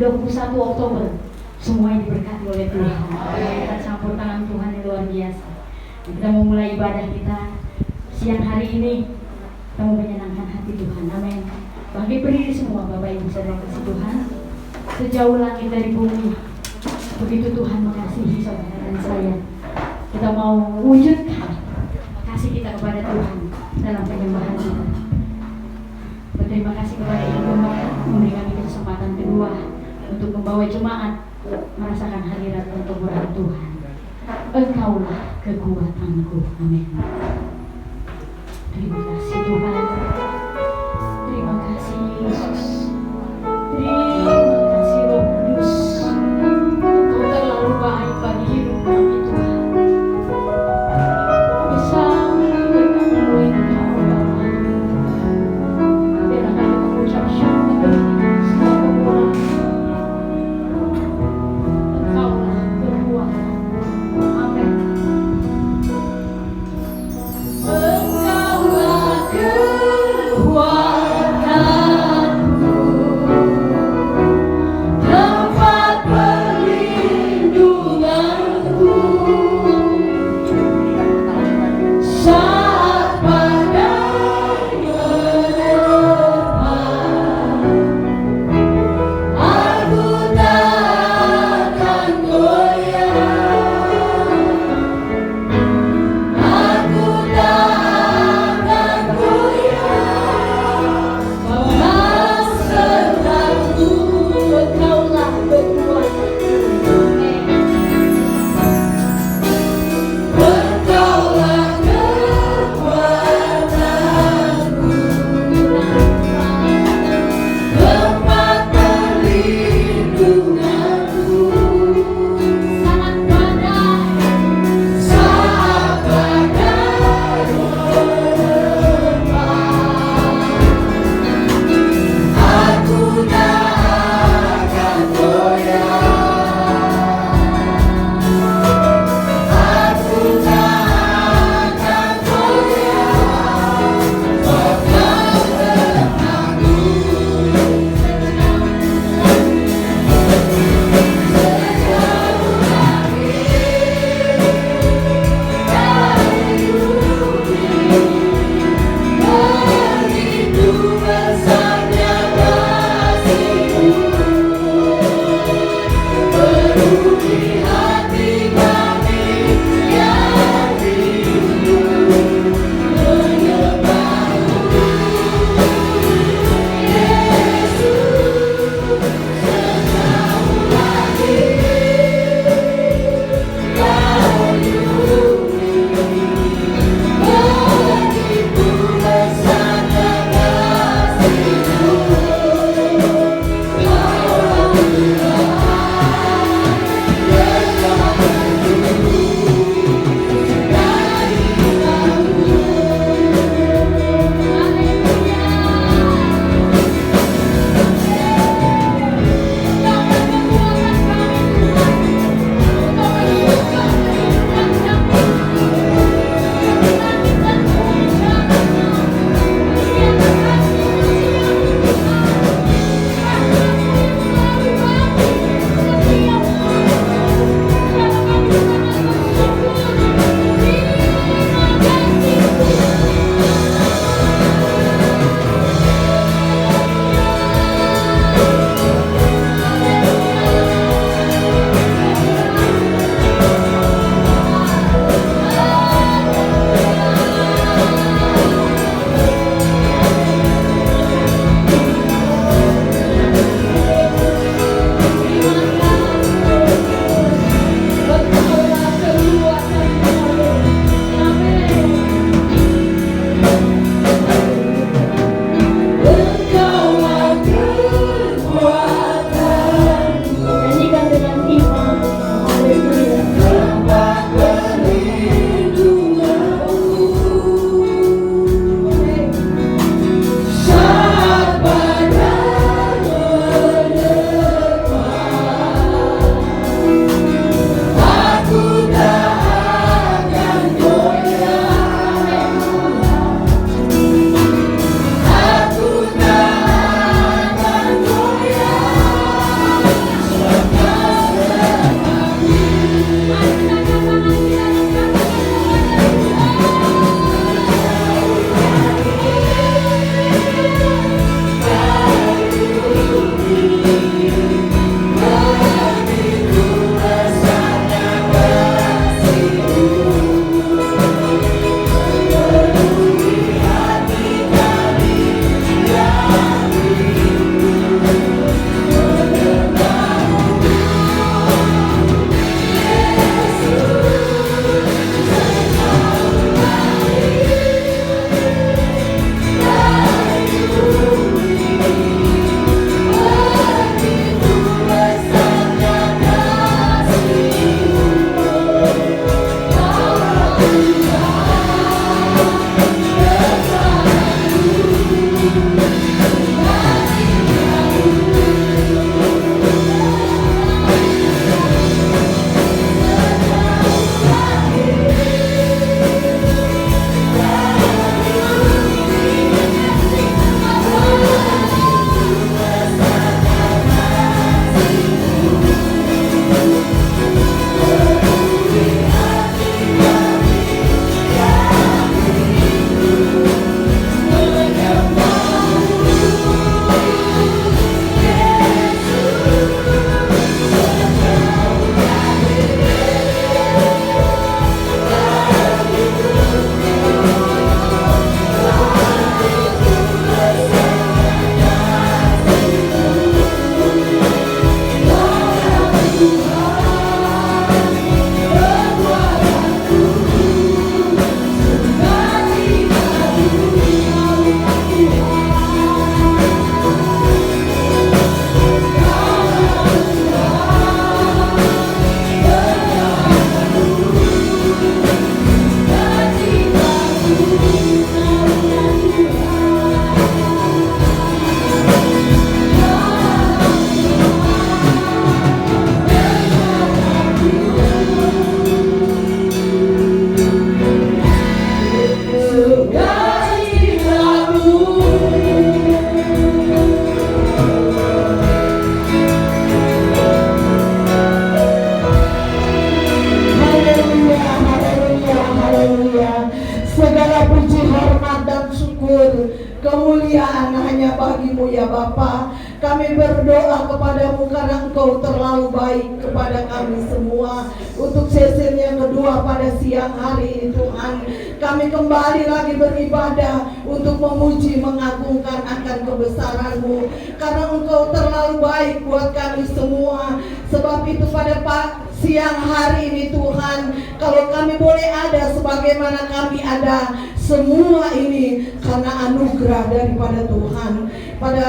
21 Oktober semuanya diberkati oleh Tuhan. Kita campur tangan Tuhan yang luar biasa. Kita mau mulai ibadah kita siang hari ini. Kita mau menyenangkan hati Tuhan. Amin. Bangkit berdiri semua Bapak Ibu Saudara kasih Tuhan. Sejauh langit dari bumi, begitu Tuhan mengasihi saudara dan saya. Kita mau wujudkan kasih kita kepada Tuhan dalam penyembahan kita. Berterima kasih kepada Ibu memberi kami kesempatan kedua untuk membawa jemaat merasakan hadirat untuk berkat Tuhan. Engkaulah kekuatanku. Amin. Terima kasih Tuhan. Terima kasih Yesus. Terima kasih Roh Kudus. Engkau terlalu baik bagi hidup kami Tuhan. Kami sangat berkat oleh Engkau Bapa. Biarlah kami mengucap syukur segala kekuatan. Engkaulah kekuatan. Amin. Engkaulah kekuatan. syukur, kemuliaan hanya bagimu ya Bapa. Kami berdoa kepadamu karena Engkau terlalu baik kepada kami semua. Untuk sesi yang kedua pada siang hari ini Tuhan, kami kembali lagi beribadah untuk memuji, mengagungkan akan kebesaran-Mu, karena Engkau terlalu baik buat kami semua. Sebab itu pada siang hari ini Tuhan, kalau kami boleh ada sebagaimana kami ada, semua ini karena anugerah daripada Tuhan. Pada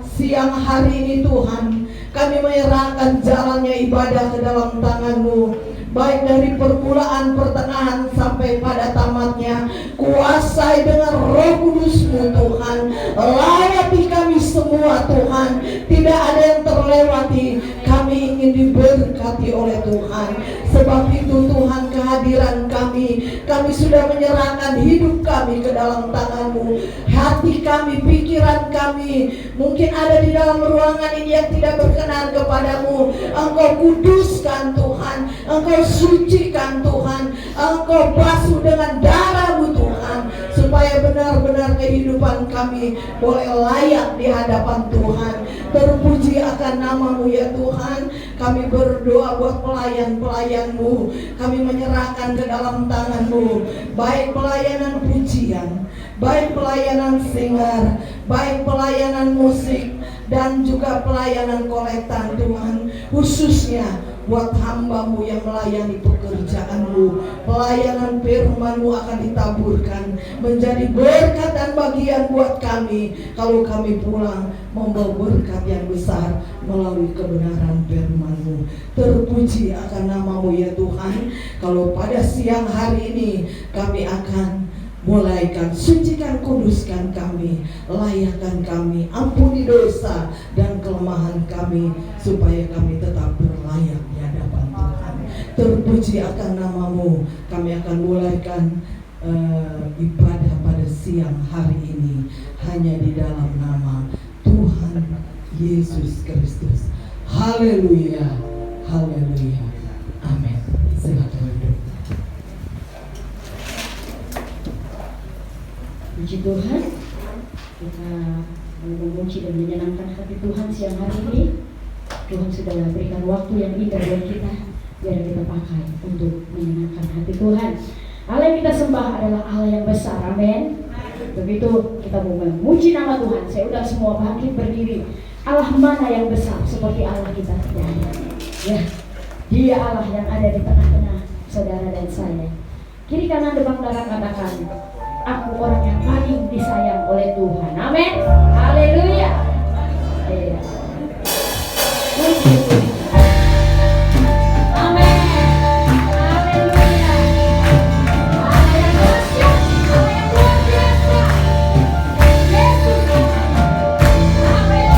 siang hari ini Tuhan, kami menyerahkan jalannya ibadah ke dalam tangan-Mu, baik dari permulaan, pertengahan sampai pada tamatnya. Kuasai dengan Roh Kudus-Mu Tuhan, layati kami semua Tuhan, tidak ada yang terlewati. Kami ingin diberkati oleh Tuhan. Sebab itu Tuhan, kehadiran kami sudah menyerahkan hidup kami ke dalam tangan-Mu. Hati kami, pikiran kami, mungkin ada di dalam ruangan ini yang tidak berkenan kepadamu, Engkau kuduskan Tuhan, Engkau sucikan Tuhan, Engkau basuh dengan darah-Mu Tuhan, supaya benar-benar kehidupan kami boleh layak di hadapan Tuhan. Terpuji akan nama-Mu ya Tuhan. Kami berdoa buat pelayan-pelayan-Mu, kami menyerahkan ke dalam tangan-Mu, baik pelayanan pujian, baik pelayanan singer, baik pelayanan musik, dan juga pelayanan kolektan Tuhan. Khususnya buat hamba-Mu yang melayani pekerjaan-Mu, pelayanan firman-Mu akan ditaburkan menjadi berkat dan bagian buat kami. Kalau kami pulang membawa berkat yang besar melalui kebenaran firman-Mu. Terpuji akan nama-Mu ya Tuhan. Kalau pada siang hari ini kami akan mulaikan, sucikan, kuduskan kami, layakkan kami, ampuni dosa dan kelemahan kami, supaya kami tetap berlayak di hadapan Tuhan. Terpuji akan nama-Mu. Kami akan mulaikan ibadah pada siang hari ini hanya di dalam nama Tuhan Yesus Kristus. Haleluya, haleluya, amin. Silakan duduk. Puji Tuhan, kita memuji dan menyenangkan hati Tuhan siang hari ini. Tuhan sudah berikan waktu yang indah buat kita, biar kita pakai untuk menyenangkan hati Tuhan. Allah yang kita sembah adalah Allah yang besar, amin. Begitu kita mau memuji nama Tuhan, saya udah semua bangkit berdiri. Allah mana yang besar seperti Allah kita tidak ada. Ya, Dia Allah yang ada di tengah-tengah saudara dan saya. Kiri kanan depan belakang katakan, aku orang yang paling disayang oleh Tuhan. Amin. Haleluya. Puji Tuhan. Amin. Haleluya. Allah yang dahsyat, Allah yang luar biasa. Yesus Tuhan. Amin.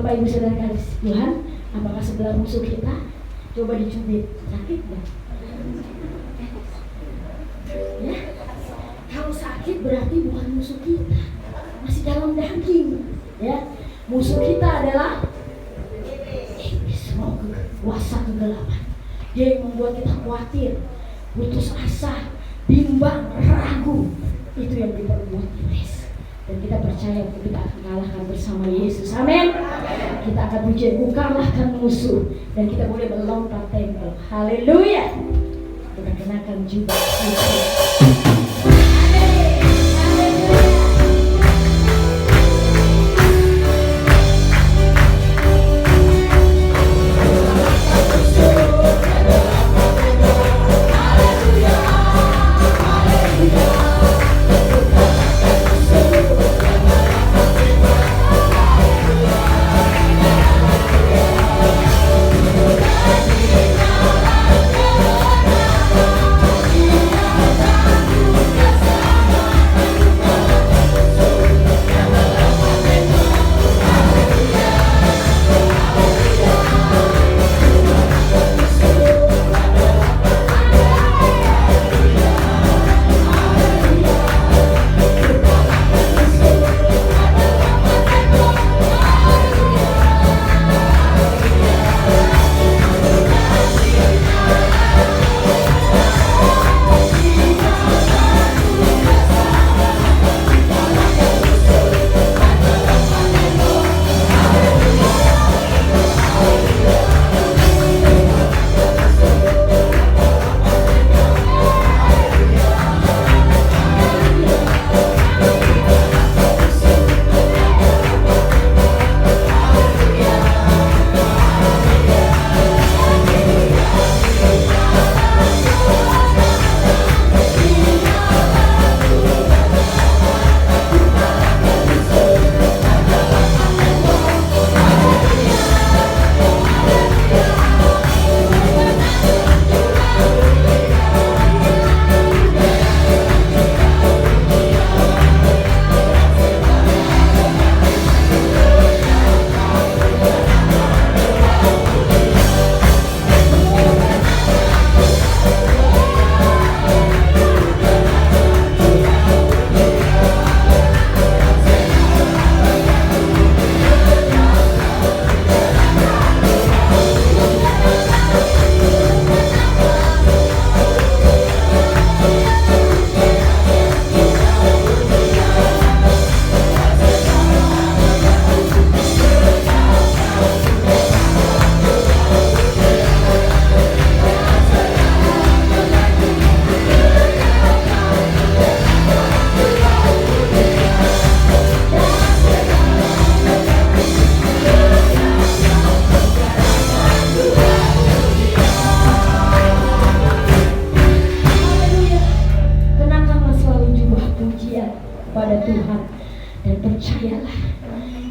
Bapak Ibu Saudara kasih Tuhan, apakah sebelah musuh kita? Coba dicubit, sakit nggak? Ya, kalau sakit berarti bukan musuh kita, masih dalam daging. Ya, musuh kita adalah iblis, kuasa kegelapan. Dia yang membuat kita khawatir, putus asa, bimbang, ragu. Itu yang diperbuat iblis. Dan kita percaya kita akan kalahkan bersama Yesus. Amin. Kita akan puji, kalahkan musuh, dan kita boleh melompat tempel. Haleluya. Kita kenakan jubah putih.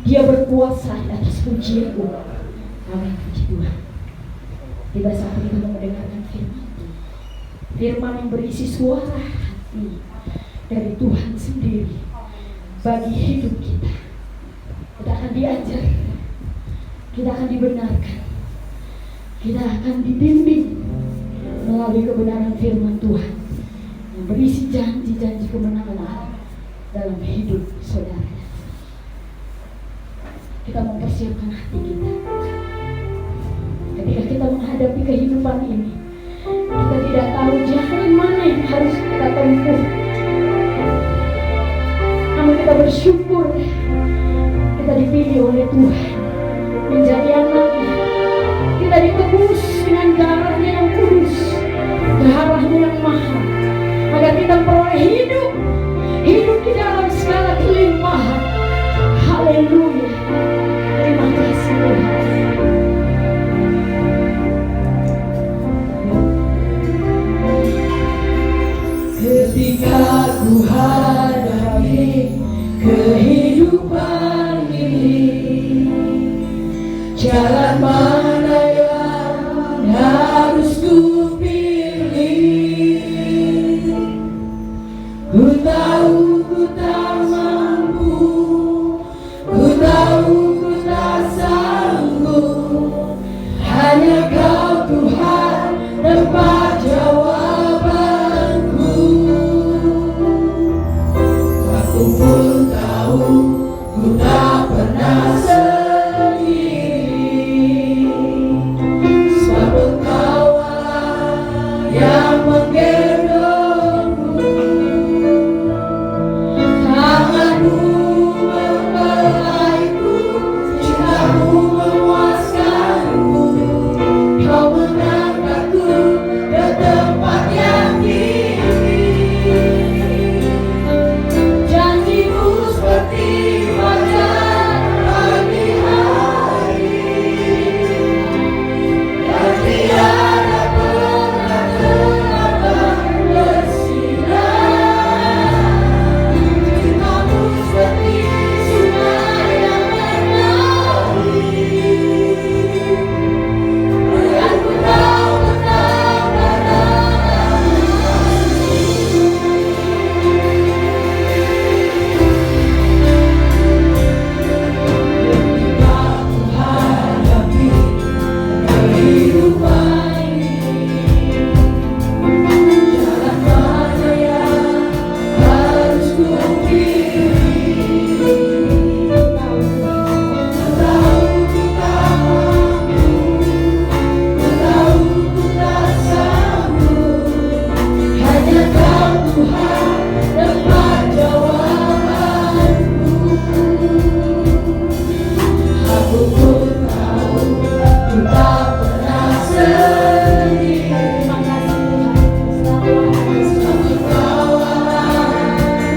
Dia berkuasa di atas pujianku. Amin, puji Tuhan. Tiba saat kita mendengarkan firman, firman yang berisi suara hati dari Tuhan sendiri bagi hidup kita. Kita akan diajar, kita akan dibenarkan, kita akan dibimbing melalui kebenaran firman Tuhan yang berisi janji-janji kemenangan Allah dalam hidup saudara. Kita mempersiapkan hati kita. Ketika kita menghadapi kehidupan ini, kita tidak tahu jalan mana yang harus kita tempuh. Namun kita bersyukur kita dipilih oleh Tuhan menjadi anak-Nya. Kita ditebus dengan darah-Nya yang kudus, darah-Nya yang mahal, agar kita memperoleh hidup di dalam segala kelimpahan. Haleluya. Terima kasih Tuhan. Ketika ku hadapi kehidupan ini, jalan mana yang harus ku pilih? Ku tahu ku tak mampu, ku tahu ku tak sanggup.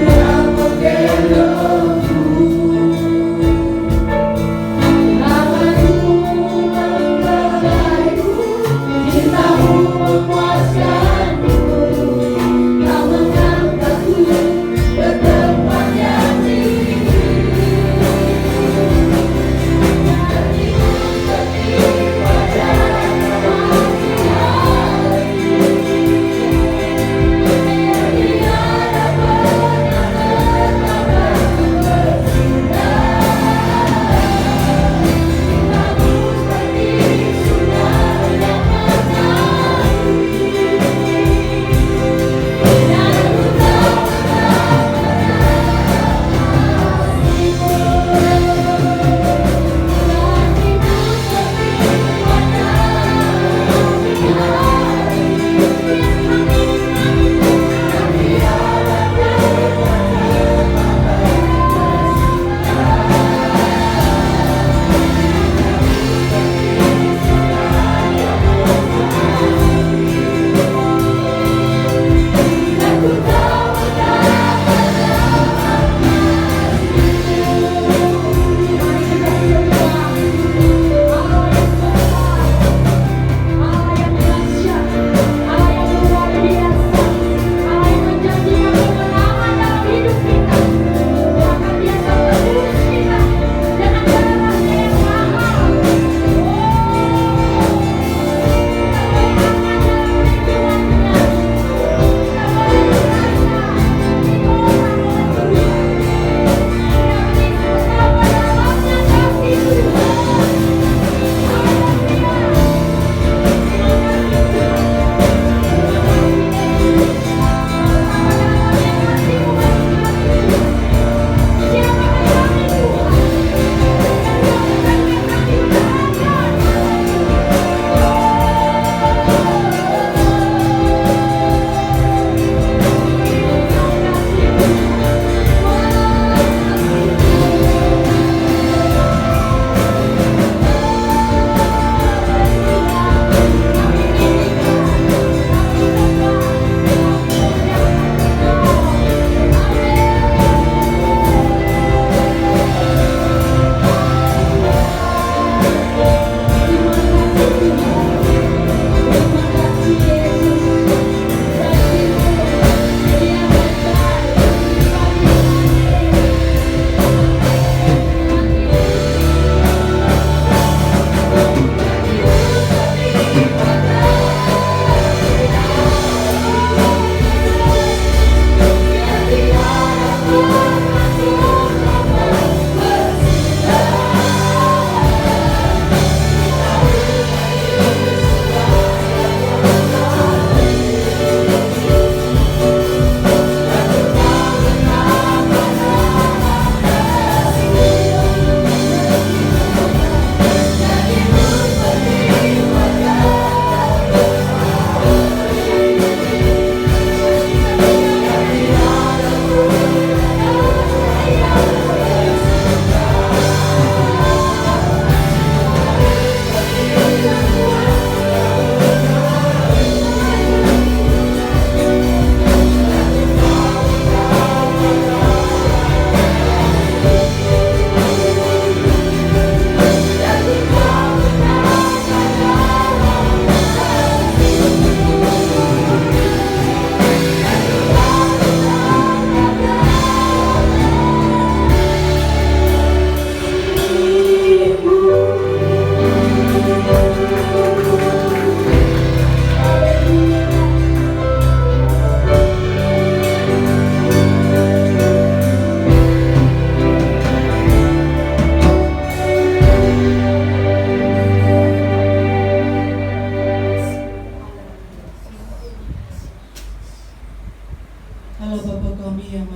Yang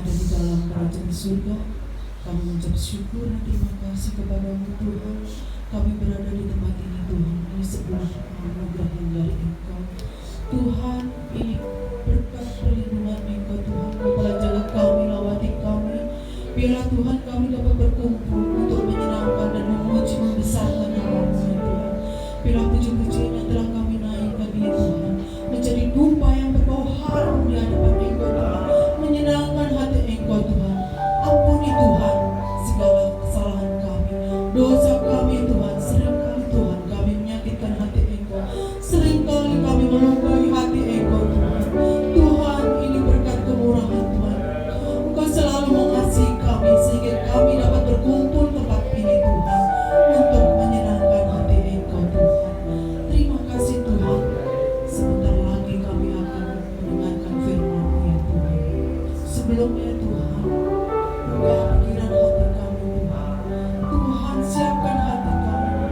ada di dalam kerajaan surga. Kami mengucap syukur dan terima kasih kepada-Mu Tuhan. Kami berada di tempat ini Tuhan, ini sebuah anugerah yang dari Engkau Tuhan. Ini berkat perlindungan Engkau Tuhan. Kau telah jaga kami, lawati kami. Biarlah Tuhan kami dapat berkumpul untuk menyenangkan dan memuji membesarkan nama-Mu ya Tuhan. Biarlah puji-pujian yang telah kami naikkan ini Tuhan menjadi dupa yang berbau harum di hadapan Engkau Tuhan, menyenangkan hati Engkau Tuhan. Ampuni Tuhan segala kesalahan kami, dosa kami Tuhan. Seringkali Tuhan kami menyakitkan hati Engkau, seringkali kami melukai hati Engkau Tuhan. Tuhan, ini berkat kemurahan Tuhan. Engkau selalu mengasihi kami sehingga kami dapat berkumpul tempat ini Tuhan untuk menyenangkan hati Engkau Tuhan. Terima kasih Tuhan. Sebentar lagi kami akan mendengarkan firman-Mu ya Tuhan. Sebelumnya Tuhan, buka pikiran hati kami Tuhan. Tuhan, siapkan hati kami.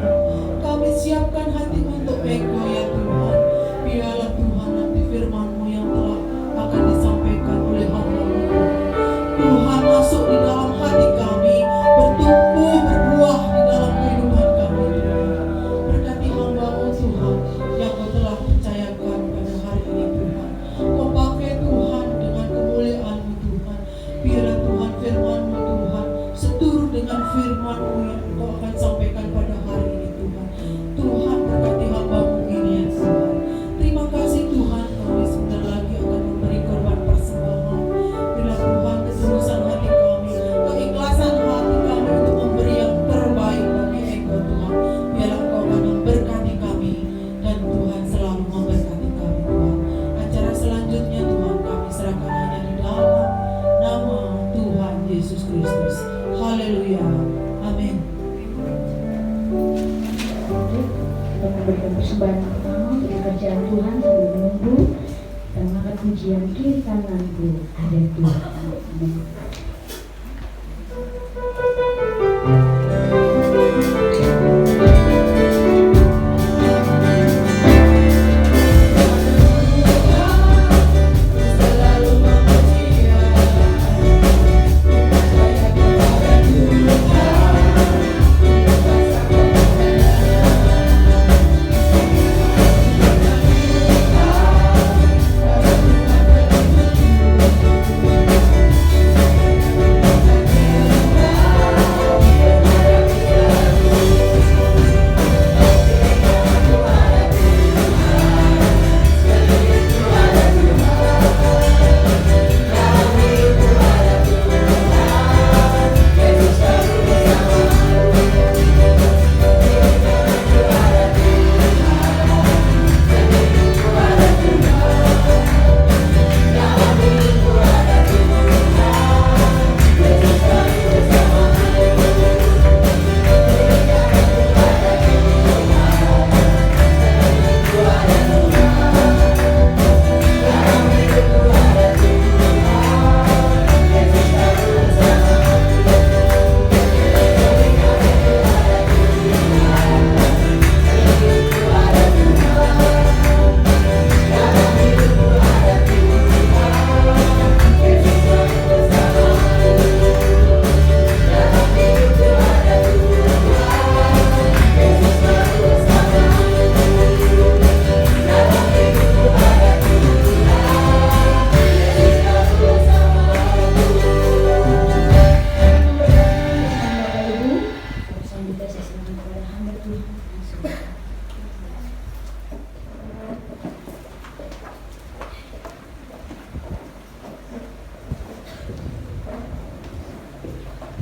Kami siapkan hati untuk Engkau ya Tuhan. Biarlah Tuhan nanti firman-Mu yang telah akan disampaikan oleh hamba-Mu Tuhan masuk di dalam hati kami, bertumbuh, berbuah di dalam kehidupan kami Tuhan. Berkati hamba-Mu Tuhan yang Kau telah percayakan pada hari ini Tuhan. Kau pakai Tuhan dengan kemuliaan-Mu Tuhan. Biarlah Tuhan firman-Mu Tuhan seturut dengan firman-Mu yang Kau akan sampaikan pada hari ini Tuhan. Tuhan, berkati hamba-Mu ini ya Tuhan. Terima kasih Tuhan, kami sebentar lagi akan memberi korban persembahan. Biarlah Tuhan ketulusan hati kami, keikhlasan hati kami untuk memberi yang terbaik bagi Engkau Tuhan. Biarlah Engkau akan memberkati kami dan Tuhan selalu memberkati kami Tuhan. Acara selanjutnya Tuhan kami serahkan hanya di dalam nama Tuhan Yesus Kristus. Haleluya. Amin. Kita memberikan persembahan pertama untuk pekerjaan Tuhan sambil menunggu kita mengangkat pujian kiri kananku ada Tuhan. Amin.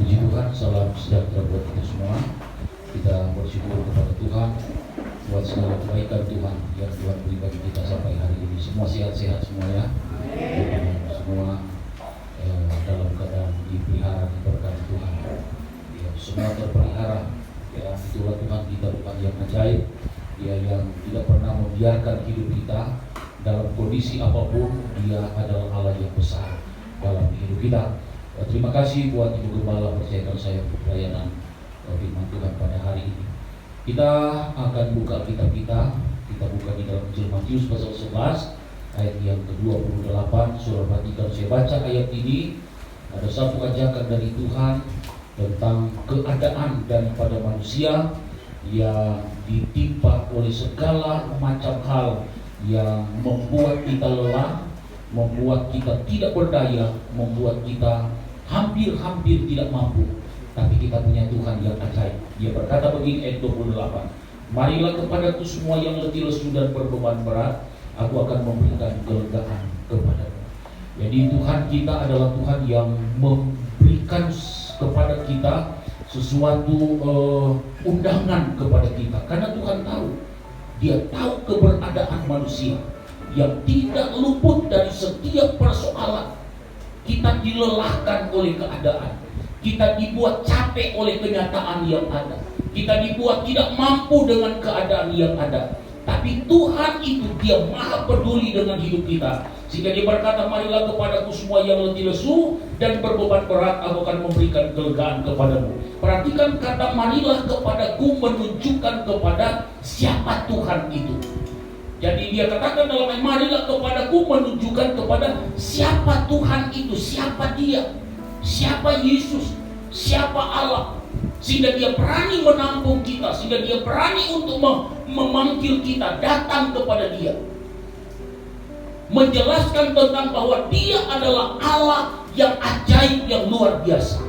Puji Tuhan, salam sejahtera buat kita semua. Kita bersyukur kepada Tuhan buat segala kebaikan Tuhan yang Tuhan beri bagi kita sampai hari ini. Semua sehat-sehat semua ya. Semua dalam keadaan dipelihara, diberkati Tuhan. Ya, semua terpelihara. Ya, itulah Tuhan kita, Tuhan yang ajaib. Dia yang tidak pernah membiarkan hidup kita dalam kondisi apapun. Dia adalah Allah yang besar dalam hidup kita. Terima kasih buat Ibu Gembala percayakan saya pelayanan firman Tuhan pada hari ini. Kita akan buka kitab kita buka di dalam Injil Matius pasal 11 ayat yang ke-28. Saudara perhatikan, saya baca ayat ini Ada satu ajakan dari Tuhan tentang keadaan daripada manusia yang ditimpa oleh segala macam hal yang membuat kita lelah, membuat kita tidak berdaya, membuat kita hampir-hampir tidak mampu. Tapi kita punya Tuhan yang ajaib. Dia berkata begini, ayat 28, marilah kepadaku semua yang letih lesu dan berbeban berat, aku akan memberikan kelegaan kepadamu. Jadi Tuhan kita adalah Tuhan yang memberikan kepada kita sesuatu undangan kepada kita. Karena Tuhan tahu, Dia tahu keberadaan manusia yang tidak luput dari setiap persoalan. Kita dilelahkan oleh keadaan, kita dibuat capek oleh kenyataan yang ada, kita dibuat tidak mampu dengan keadaan yang ada. Tapi Tuhan itu Dia maha peduli dengan hidup kita, sehingga Dia berkata, marilah kepadaku semua yang letih lesu dan berbeban berat, aku akan memberikan kelegaan kepadamu. Perhatikan kata marilah kepadaku menunjukkan kepada siapa Tuhan itu. Jadi Dia katakan dalam ayat marilah kepadaku menunjukkan kepada siapa Tuhan itu, siapa Dia, siapa Yesus, siapa Allah. Sehingga Dia berani menampung kita, sehingga Dia berani untuk memanggil kita datang kepada Dia, menjelaskan tentang bahwa Dia adalah Allah yang ajaib, yang luar biasa.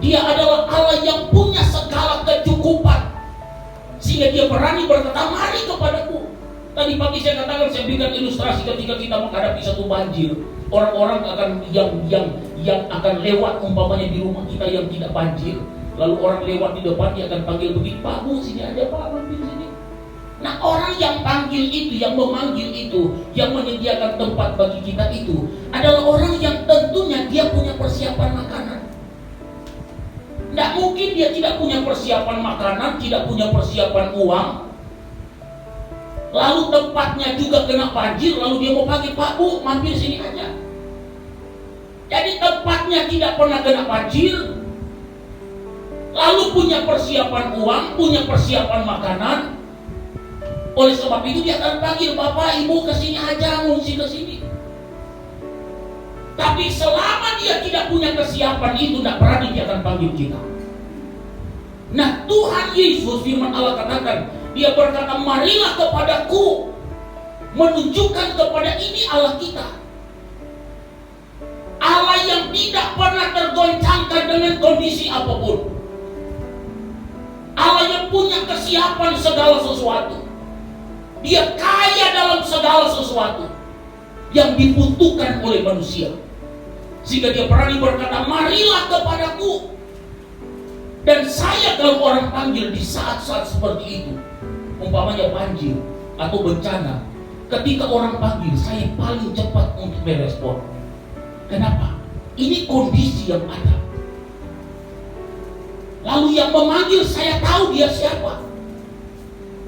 Dia adalah Allah yang punya segala kecukupan, sehingga Dia berani berkata, mari kepadaku. Tadi pagi saya katakan, saya berikan ilustrasi ketika kita menghadapi satu banjir. Orang-orang akan yang akan lewat umpamanya di rumah kita yang tidak banjir, lalu orang lewat di depan, dia akan panggil begini, Pak Bu, sini aja Pak, mampir sini. Nah, orang yang panggil itu, yang memanggil itu, yang menyediakan tempat bagi kita itu adalah orang yang tentunya dia punya persiapan makanan. Tidak mungkin dia tidak punya persiapan makanan, tidak punya persiapan uang, lalu tempatnya juga kena banjir, lalu dia mau panggil, Pak Bu, mampir sini aja. Jadi tempatnya tidak pernah kena banjir, lalu punya persiapan uang, punya persiapan makanan. Oleh sebab itu dia akan panggil, Bapak, Ibu kesini aja, ngungsi kesini. Tapi selama dia tidak punya kesiapan itu, tidak berani dia akan panggil kita. Nah, Tuhan Yesus, firman Allah katakan, Dia berkata, marilah kepadaku, menunjukkan kepada ini Allah kita, Allah yang tidak pernah tergoncangkan dengan kondisi apapun, Allah yang punya kesiapan segala sesuatu. Dia kaya dalam segala sesuatu yang dibutuhkan oleh manusia, sehingga Dia berani berkata, marilah kepadaku. Dan saya kalau orang panggil di saat-saat seperti itu, umpamanya banjir atau bencana, ketika orang panggil, saya paling cepat untuk merespon. Kenapa? Ini kondisi yang ada. Lalu yang memanggil, saya tahu dia siapa.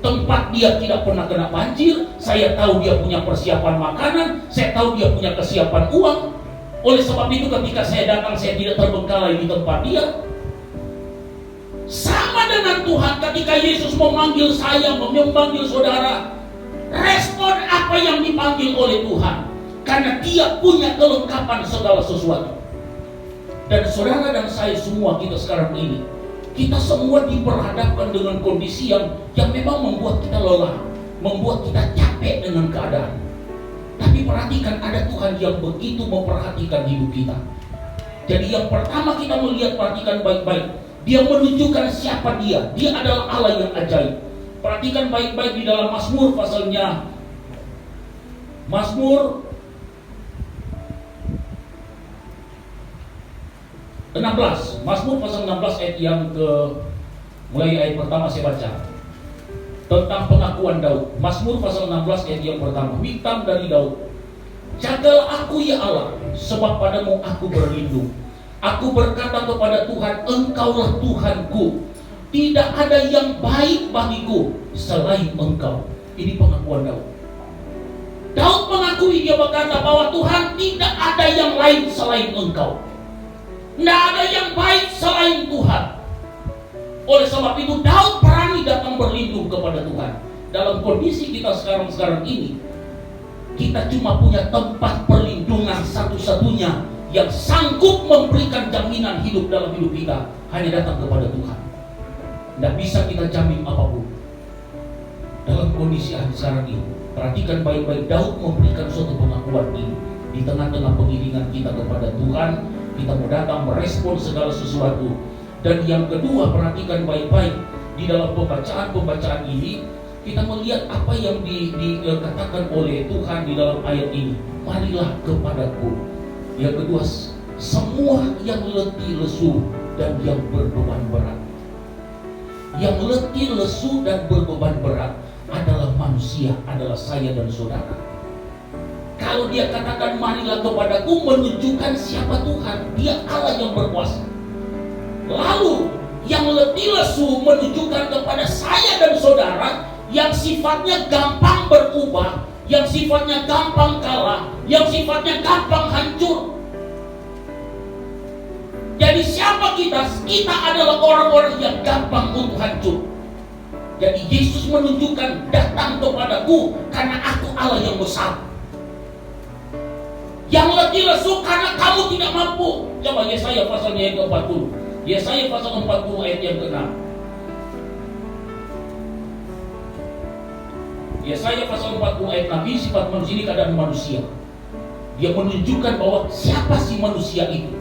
Tempat dia tidak pernah kena banjir, saya tahu dia punya persiapan makanan, saya tahu dia punya kesiapan uang. Oleh sebab itu ketika saya datang, saya tidak terbengkalai di tempat dia. Sama dengan Tuhan, ketika Yesus memanggil saya, memanggil saudara, respon apa yang dipanggil oleh Tuhan, karena Dia punya kelengkapan segala sesuatu. Dan saudara dan saya semua, kita sekarang ini, kita semua diperhadapkan dengan kondisi yang memang membuat kita lelah, membuat kita capek dengan keadaan. Tapi perhatikan, ada Tuhan yang begitu memperhatikan hidup kita. Jadi yang pertama kita melihat, perhatikan baik-baik, Dia menunjukkan siapa Dia. Dia adalah Allah yang ajaib. Perhatikan baik-baik di dalam Mazmur pasalnya, Mazmur 16, Mazmur pasal 16 ayat yang mulai ayat pertama saya baca tentang pengakuan Daud. Mazmur pasal 16 ayat yang pertama, witam dari Daud. Jagalah aku ya Allah, sebab padamu aku berlindung. Aku berkata kepada Tuhan, Engkaulah Tuhanku. Tidak ada yang baik bagiku selain Engkau. Ini pengakuan Daud. Daud mengakui, dia berkata bahwa Tuhan, tidak ada yang lain selain Engkau. Tidak ada yang baik selain Tuhan. Oleh sebab itu Daud berani datang berlindung kepada Tuhan. Dalam kondisi kita sekarang ini, kita cuma punya tempat perlindungan satu-satunya, yang sanggup memberikan jaminan hidup dalam hidup kita hanya datang kepada Tuhan. Tidak bisa kita jamin apapun. Dalam kondisi sekarang ini, perhatikan baik-baik, Daud memberikan suatu pengakuan ini. Di tengah-tengah pengiringan kita kepada Tuhan, kita mau datang merespon segala sesuatu. Dan yang kedua, perhatikan baik-baik, di dalam pembacaan ini, kita melihat apa yang dikatakan oleh Tuhan di dalam ayat ini. Marilah kepadaku. Yang kedua, semua yang letih lesu dan yang berbeban berat. Yang letih lesu dan berbeban berat adalah manusia, adalah saya dan saudara. Kalau dia katakan marilah kepadaku, menunjukkan siapa Tuhan. Dia Allah yang berkuasa. Lalu yang letih lesu menunjukkan kepada saya dan saudara yang sifatnya gampang berubah, yang sifatnya gampang kalah, yang sifatnya gampang hancur. Jadi siapa kita? Kita adalah orang-orang yang gampang untuk hancur. Jadi Yesus menunjukkan, datang kepadaku karena aku Allah yang besar. Yang letih lesu karena kamu tidak mampu. Coba Yesaya pasalnya yang ke-40. Yesaya pasal 40 ayat yang ke-6. Yesaya pasal 40 ayat 6. Ini sifat manusia, ini keadaan manusia. Dia menunjukkan bahwa siapa si manusia itu.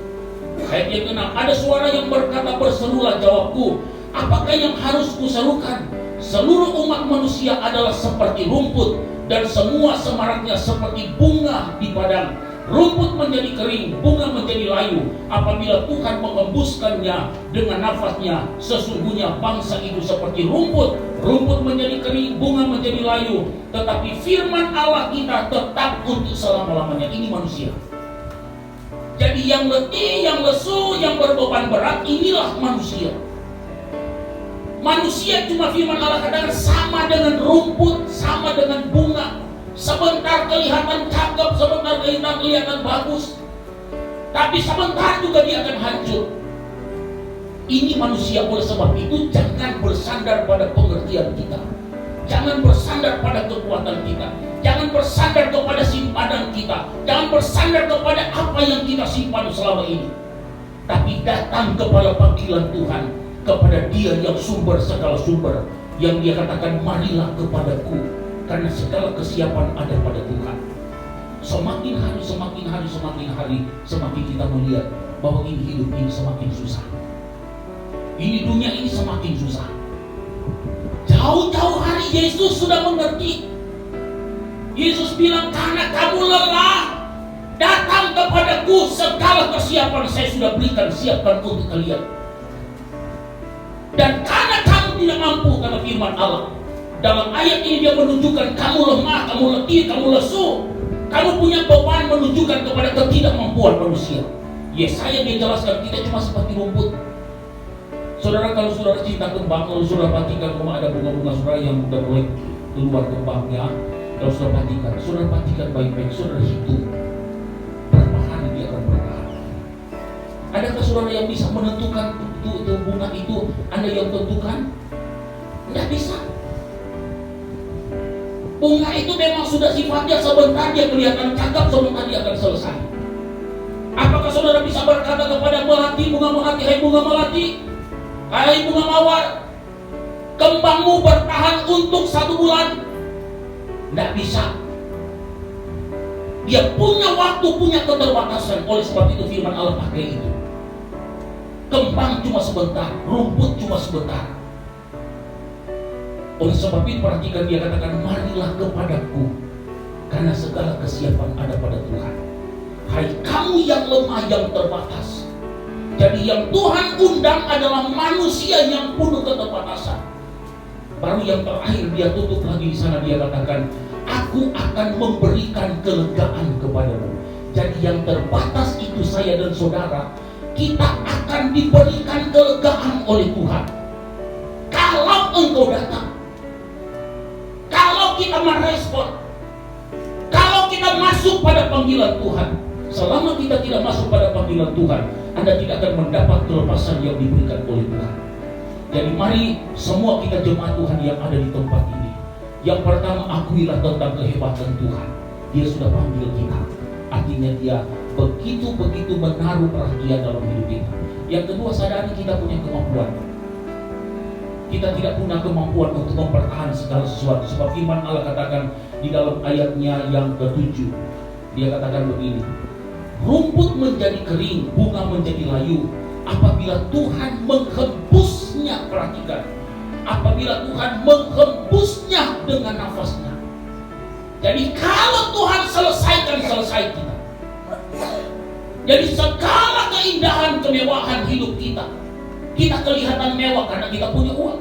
Ayat yang ke-6. Ada suara yang berkata, berserulah, jawabku, apakah yang harus kuserukan? Seluruh umat manusia adalah seperti rumput, dan semua semaraknya seperti bunga di padang. Rumput menjadi kering, bunga menjadi layu. Apabila Tuhan mengembuskannya dengan nafasnya, sesungguhnya bangsa itu seperti rumput. Rumput menjadi kering, bunga menjadi layu. Tetapi firman Allah kita tetap untuk selama-lamanya. Ini manusia. Jadi yang letih, yang lesu, yang berbeban berat, inilah manusia. Manusia cuma firman Allah katakan sama dengan rumput, sama dengan bunga. Sebentar kelihatan cakep, sebentar kelihatan bagus, tapi sebentar juga dia akan hancur. Ini manusia. Oleh sebab itu jangan bersandar pada pengertian kita, jangan bersandar pada kekuatan kita, jangan bersandar kepada simpanan kita, jangan bersandar kepada apa yang kita simpan selama ini, tapi datang kepada panggilan Tuhan, kepada Dia yang sumber segala sumber, yang Dia katakan marilah kepadaku, karena segala kesiapan ada pada Tuhan. Semakin hari semakin kita melihat bahwa ini hidup ini semakin susah. Ini dunia ini semakin susah. Jauh-jauh hari Yesus sudah mengerti. Yesus bilang, karena kamu lelah, datang kepadaku, segala kesiapan saya sudah berikan, siapkan untuk kalian. Dan karena kamu tidak mampu, kata firman Allah, dalam ayat ini dia menunjukkan kamu lemah, kamu letih, kamu lesu, kamu punya beban, menunjukkan kepada ketidakmampuan manusia. Yesaya dia jelaskan kita cuma seperti rumput. Saudara, kalau saudara cinta kembang, kalau saudara perhatikan rumah ada bunga-bunga saudara yang sudah mulai keluar kembangnya, kalau saudara perhatikan baik-baik, saudara hitung berapa hari dia akan bertahan. Adakah saudara yang bisa menentukan itu bunga itu? Anda yang tentukan? Tidak bisa. Bunga itu memang sudah sifatnya sebentar dia kelihatan cakep, sebentar dia akan selesai. Apakah saudara bisa berkata kepada melati, bunga melati, hai bunga melati, hai bunga mawar, kembangmu bertahan untuk 1 bulan? Tidak bisa. Dia punya waktu, punya keterbatasan. Oleh sebab itu firman Allah pakai itu. Kembang cuma sebentar, rumput cuma sebentar. Oleh sebab itu perhatikan dia katakan, marilah kepadaku, karena segala kesiapan ada pada Tuhan. Hai kamu yang lemah, yang terbatas. Jadi yang Tuhan undang adalah manusia yang penuh keterbatasan. Baru yang terakhir dia tutup lagi di sana, dia katakan, aku akan memberikan kelegaan kepadamu. Jadi yang terbatas itu saya dan saudara, kita akan diberikan kelegaan oleh Tuhan. Kalau engkau datang, kalau kita merespon, kalau kita masuk pada panggilan Tuhan. Selama kita tidak masuk pada panggilan Tuhan, Anda tidak akan mendapat kelepasan yang diberikan oleh Tuhan. Jadi mari semua kita jemaat Tuhan yang ada di tempat ini, yang pertama akuilah tentang kehebatan Tuhan. Dia sudah panggil kita. Artinya dia begitu menaruh perhatian dalam hidup kita. Yang kedua, sadari kita punya kemampuan. Kita tidak punya kemampuan untuk mempertahankan segala sesuatu. Sebab firman Allah katakan di dalam ayatnya yang ke-7, dia katakan begini, rumput menjadi kering, bunga menjadi layu apabila Tuhan menghembusnya. Perhatikan, apabila Tuhan menghembusnya dengan nafasnya. Jadi kalau Tuhan selesai kita. Jadi segala keindahan, kemewahan hidup kita kelihatan mewah karena kita punya uang.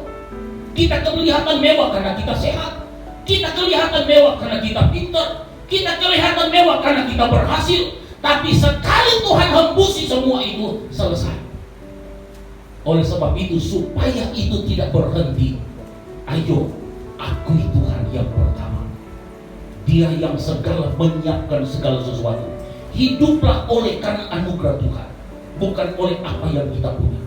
Kita kelihatan mewah karena kita sehat. Kita kelihatan mewah karena kita pintar. Kita kelihatan mewah karena kita berhasil. Tapi sekali Tuhan hembusi semua itu, selesai. Oleh sebab itu, supaya itu tidak berhenti, ayo akui Tuhan yang pertama. Dia yang segala menyiapkan segala sesuatu. Hiduplah oleh karena anugerah Tuhan, bukan oleh apa yang kita punya.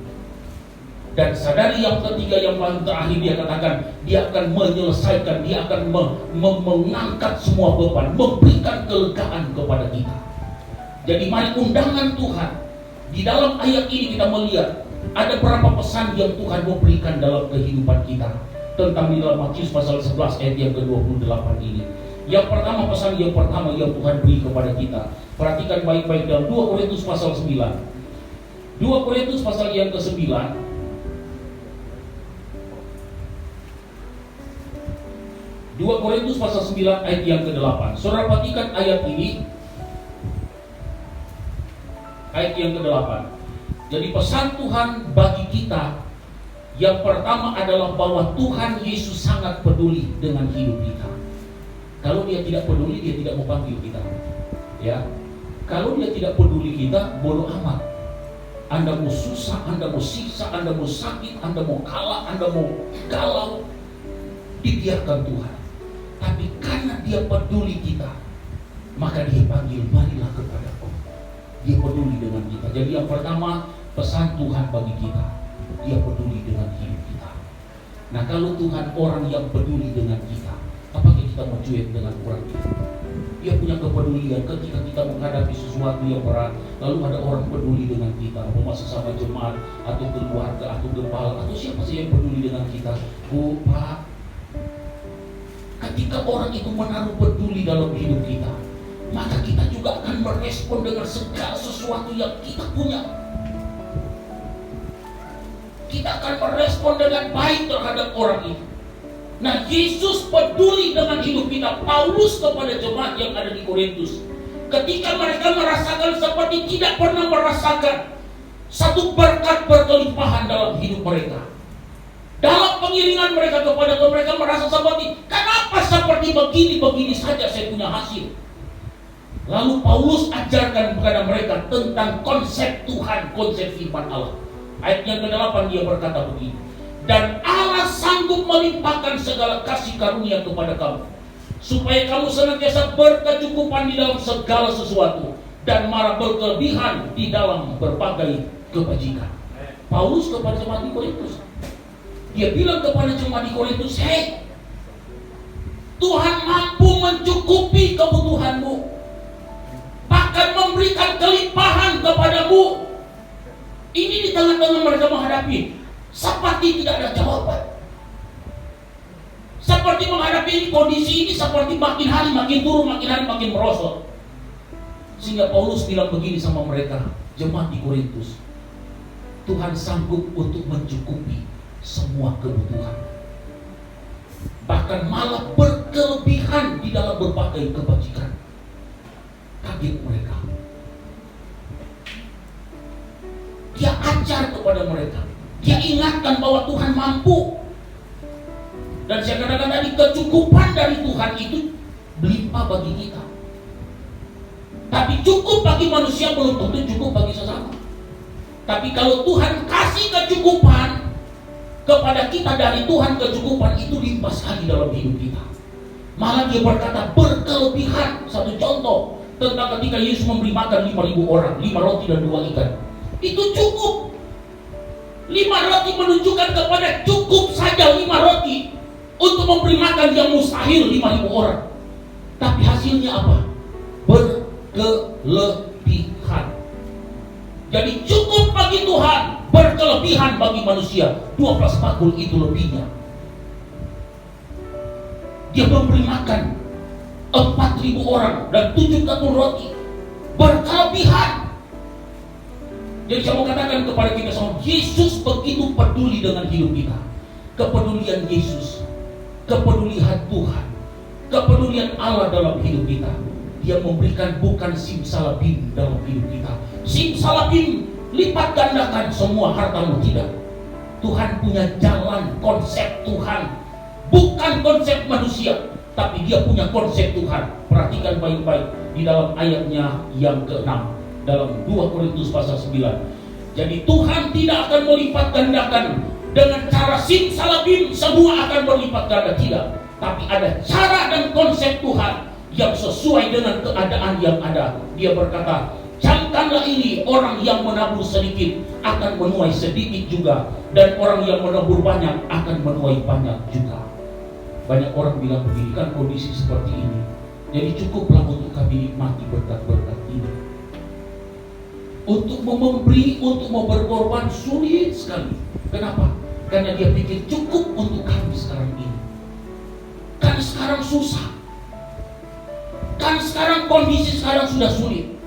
Dan sadari yang ketiga, yang paling terakhir, dia katakan dia akan menyelesaikan, dia akan mengangkat semua beban, memberikan kelegaan kepada kita. Jadi mari undangan Tuhan. Di dalam ayat ini kita melihat ada beberapa pesan yang Tuhan mau berikan dalam kehidupan kita. Tentang di dalam Matius pasal 11 ayat yang ke-28 ini. Yang pertama, pesan yang pertama yang Tuhan beri kepada kita, perhatikan baik-baik dalam 2 Korintus pasal 9. 2 Korintus pasal yang ke-9. 2 Korintus pasal 9 ayat yang ke-8. Saudara perhatikan ayat ini. Ayat yang ke-8. Jadi pesan Tuhan bagi kita yang pertama adalah bahwa Tuhan Yesus sangat peduli dengan hidup kita. Kalau dia tidak peduli, dia tidak mau panggil kita. Ya. Kalau dia tidak peduli kita, bodoh amat. Anda mau susah, Anda mau siksa, Anda mau sakit, Anda mau kalah, Anda mau galau, dibiarkan Tuhan. Tapi karena dia peduli kita, maka dia panggil, marilah kepadaku. Dia peduli dengan kita. Jadi yang pertama, pesan Tuhan bagi kita, dia peduli dengan hidup kita. Nah, kalau Tuhan orang yang peduli dengan kita, apakah kita mau cuek dengan orang itu? Dia punya kepedulian ketika kita menghadapi sesuatu yang berat. Lalu ada orang peduli dengan kita, mau sesama jemaat atau keluarga atau gembala atau siapa sih yang peduli dengan kita. Bu, Pak, ketika orang itu menaruh peduli dalam hidup kita, maka kita juga akan merespon dengan segala sesuatu yang kita punya. Kita akan merespon dengan baik terhadap orang itu. Nah, Yesus peduli dengan hidup kita. Paulus kepada jemaat yang ada di Korintus, ketika mereka merasakan seperti tidak pernah merasakan satu berkat berkelimpahan dalam hidup mereka. Dalam pengiringan mereka kepada Tuhan, mereka merasa seperti, kenapa seperti begini saja saya punya hasil. Lalu Paulus ajarkan kepada mereka tentang konsep Tuhan, konsep firman Allah. Ayat yang ke-8 dia berkata begini, dan Allah sanggup melimpahkan segala kasih karunia kepada kamu, supaya kamu senantiasa berkecukupan di dalam segala sesuatu, dan malah berkelebihan di dalam berbagai kebajikan. Paulus kepada jemaat di Korintus, dia bilang kepada jemaat di Korintus, hei, Tuhan mampu mencukupi kebutuhanmu, bahkan memberikan kelimpahan kepadamu. Ini di tengah-tengah mereka menghadapi seperti tidak ada jawaban, seperti menghadapi ini, kondisi ini seperti makin hari makin turun, makin hari makin merosot. Sehingga Paulus bilang begini sama mereka, jemaat di Korintus, Tuhan sanggup untuk mencukupi semua kebutuhan, bahkan malah berkelebihan di dalam berbagai kebajikan. Kaget mereka. Dia ajar kepada mereka, dia ingatkan bahwa Tuhan mampu. Dan saya katakan tadi, kecukupan dari Tuhan itu berlimpah bagi kita. Tapi cukup bagi manusia belum tentu cukup bagi sesama. Tapi kalau Tuhan kasih kecukupan kepada kita dari Tuhan, kecukupan itu limpah sekali dalam hidup kita. Malah dia berkata berkelebihan. Satu contoh tentang ketika Yesus memberi makan 5.000 orang, 5 roti dan 2 ikan. Itu cukup. 5 roti menunjukkan kepada cukup saja 5 roti untuk memberi makan yang mustahil 5.000 orang. Tapi hasilnya apa? Berkelebihan. Jadi cukup bagi Tuhan, berkelebihan bagi manusia. 12 bakul itu lebihnya. Dia memberi makan 4.000 orang dan 7 bakul roti. Berkelebihan. Jadi saya mau katakan kepada kita semua, Yesus begitu peduli dengan hidup kita. Kepedulian Yesus, kepedulian Tuhan, kepedulian Allah dalam hidup kita. Dia memberikan bukan simsalabim dalam hidup kita. Simsalabim lipat gandakan semua hartamu, tidak. Tuhan punya jalan, konsep Tuhan, bukan konsep manusia, tapi dia punya konsep Tuhan. Perhatikan baik-baik di dalam ayatnya yang ke-6 dalam 2 Korintus pasal 9. Jadi Tuhan tidak akan melipat gandakan dengan cara simsalabim semua akan berlipat ganda, tidak. Tapi ada cara dan konsep Tuhan yang sesuai dengan keadaan yang ada. Dia berkata, camkanlah ini, orang yang menabur sedikit akan menuai sedikit juga, dan orang yang menabur banyak akan menuai banyak juga. Banyak orang bilang begini, kan kondisi seperti ini, jadi cukuplah untuk kami nikmati berkat-berkat ini. Untuk memberi, untuk mau berkorban sulit sekali. Kenapa? Karena dia pikir cukup untuk kami sekarang ini. Kan sekarang susah. Kan sekarang kondisi sekarang sudah sulit.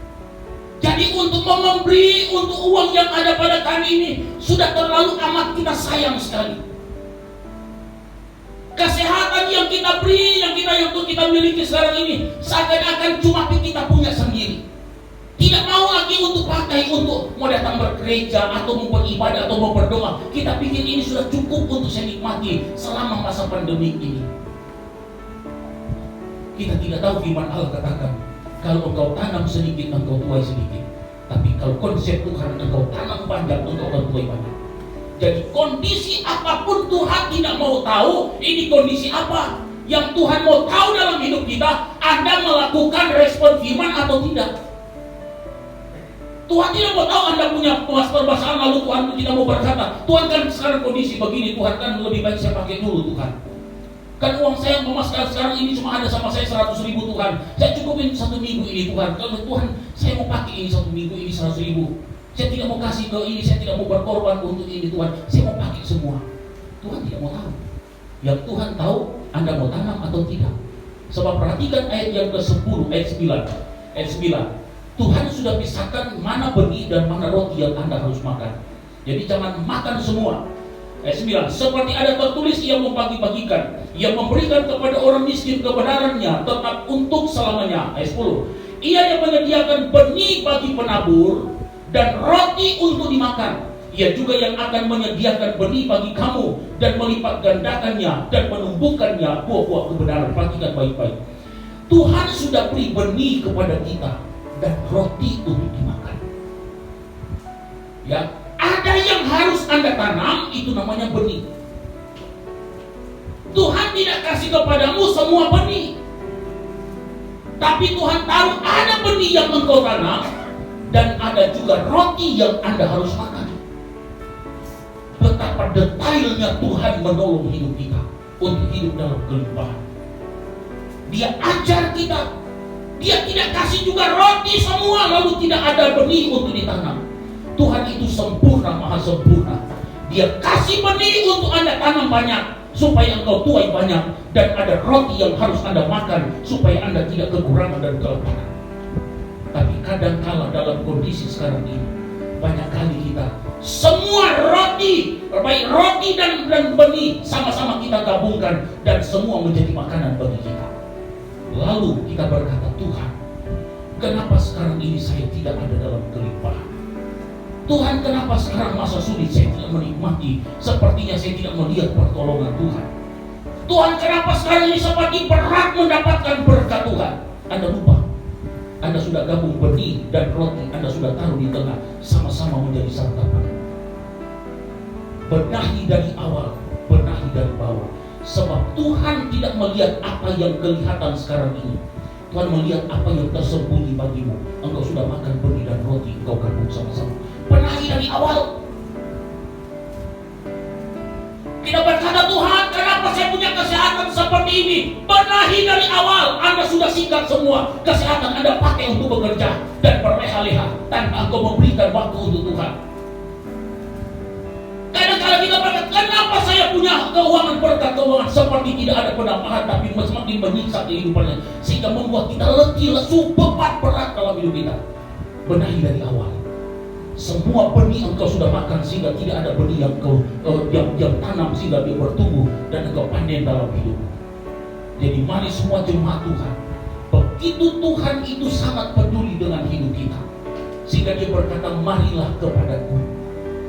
Jadi untuk memberi, untuk uang yang ada pada kami ini sudah terlalu amat kita sayang sekali. Kesehatan yang kita beri, yang kita miliki sekarang ini seakan-akan cuma kita punya sendiri. Tidak mau lagi untuk pakai untuk mau datang bergereja atau mau beribadah atau mau berdoa. Kita pikir ini sudah cukup untuk saya nikmati selama masa pandemi ini. Kita tidak tahu firman Allah katakan, kalau engkau tanam sedikit, engkau tuai sedikit. Tapi kalau konsep Tuhan, engkau tanam banyak, engkau akan tuai banyak. Jadi kondisi apapun Tuhan tidak mau tahu ini kondisi apa. Yang Tuhan mau tahu dalam hidup kita, Anda melakukan respon firman atau tidak. Tuhan tidak mau tahu Anda punya permasalahan lalu Tuhan tidak mau berkata, Tuhan kan sekarang kondisi begini, Tuhan kan lebih baik saya pakai dulu Tuhan. Kan uang saya sekarang ini cuma ada sama saya 100.000 Tuhan. Saya cukupin 1 minggu ini Tuhan. Kalau Tuhan saya mau pakai ini 1 minggu ini 100.000. Saya tidak mau kasih ke ini, saya tidak mau berkorban untuk ini Tuhan. Saya mau pakai semua. Tuhan tidak mau tahu. Yang Tuhan tahu Anda mau tanam atau tidak. Sebab perhatikan ayat yang ke-10, ayat 9. Ayat 9. Tuhan sudah pisahkan mana benih dan mana roti yang Anda harus makan. Jadi jangan makan semua. Ayat 9. Seperti ada tertulis, ia membagi-bagikan, ia memberikan kepada orang miskin kebenarannya tetap untuk selamanya. Ayat 10. Ia yang menyediakan benih bagi penabur dan roti untuk dimakan. Ia juga yang akan menyediakan benih bagi kamu dan melipat gandakannya dan menumbuhkannya buah-buah kebenaran. Perhatikan baik-baik. Tuhan sudah beri benih kepada kita dan roti untuk dimakan. Ya, ada yang harus Anda tanam, itu namanya benih. Tuhan tidak kasih kepadamu semua benih, tapi Tuhan tahu ada benih yang engkau tanam dan ada juga roti yang Anda harus makan. Betapa detailnya Tuhan menolong hidup kita untuk hidup dalam kelimpahan. Dia ajar kita. Dia tidak kasih juga roti semua lalu tidak ada benih untuk ditanam. Tuhan itu sempurna, maha sempurna. Dia kasih benih untuk Anda tanam banyak supaya engkau tuai banyak, dan ada roti yang harus Anda makan supaya Anda tidak kekurangan dan kelaparan. Tapi kadang-kala dalam kondisi sekarang ini banyak kali kita semua roti, baik roti dan benih sama-sama kita gabungkan dan semua menjadi makanan bagi kita. Lalu kita berkata, Tuhan, kenapa sekarang ini saya tidak ada dalam kelimpahan? Tuhan, kenapa sekarang masa sulit saya tidak menikmati? Sepertinya saya tidak melihat pertolongan Tuhan. Tuhan, kenapa sekarang ini seperti berat mendapatkan berkat Tuhan? Anda lupa, Anda sudah gabung benih dan roti, Anda sudah taruh di tengah, sama-sama menjadi santapan. Benahi dari awal, benahi dari bawah. Sebab Tuhan tidak melihat apa yang kelihatan sekarang ini. Tuhan melihat apa yang tersembunyi bagimu. Engkau sudah makan benih dan roti, engkau gabung sama-sama. Benahi dari awal. Tidak berkata, Tuhan, kenapa saya punya kesehatan seperti ini. Benahi dari awal. Anda sudah sikat semua kesehatan Anda pakai untuk bekerja dan berleha-leha tanpa engkau memberikan waktu untuk Tuhan. Kadang-kadang kita berkata, kenapa saya punya keuangan berkat keuangan seperti tidak ada penambahan, tapi semakin menyiksa kehidupannya, sehingga membuat kita letih, lesu, beban berat dalam hidup kita. Benahi dari awal. Semua benih engkau sudah makan sehingga tidak ada benih yang kau yang tanam sehingga dia bertumbuh dan engkau panen dalam hidup. Jadi mari semua jemaat Tuhan, begitu Tuhan itu sangat peduli dengan hidup kita, sehingga dia berkata, marilah kepadaku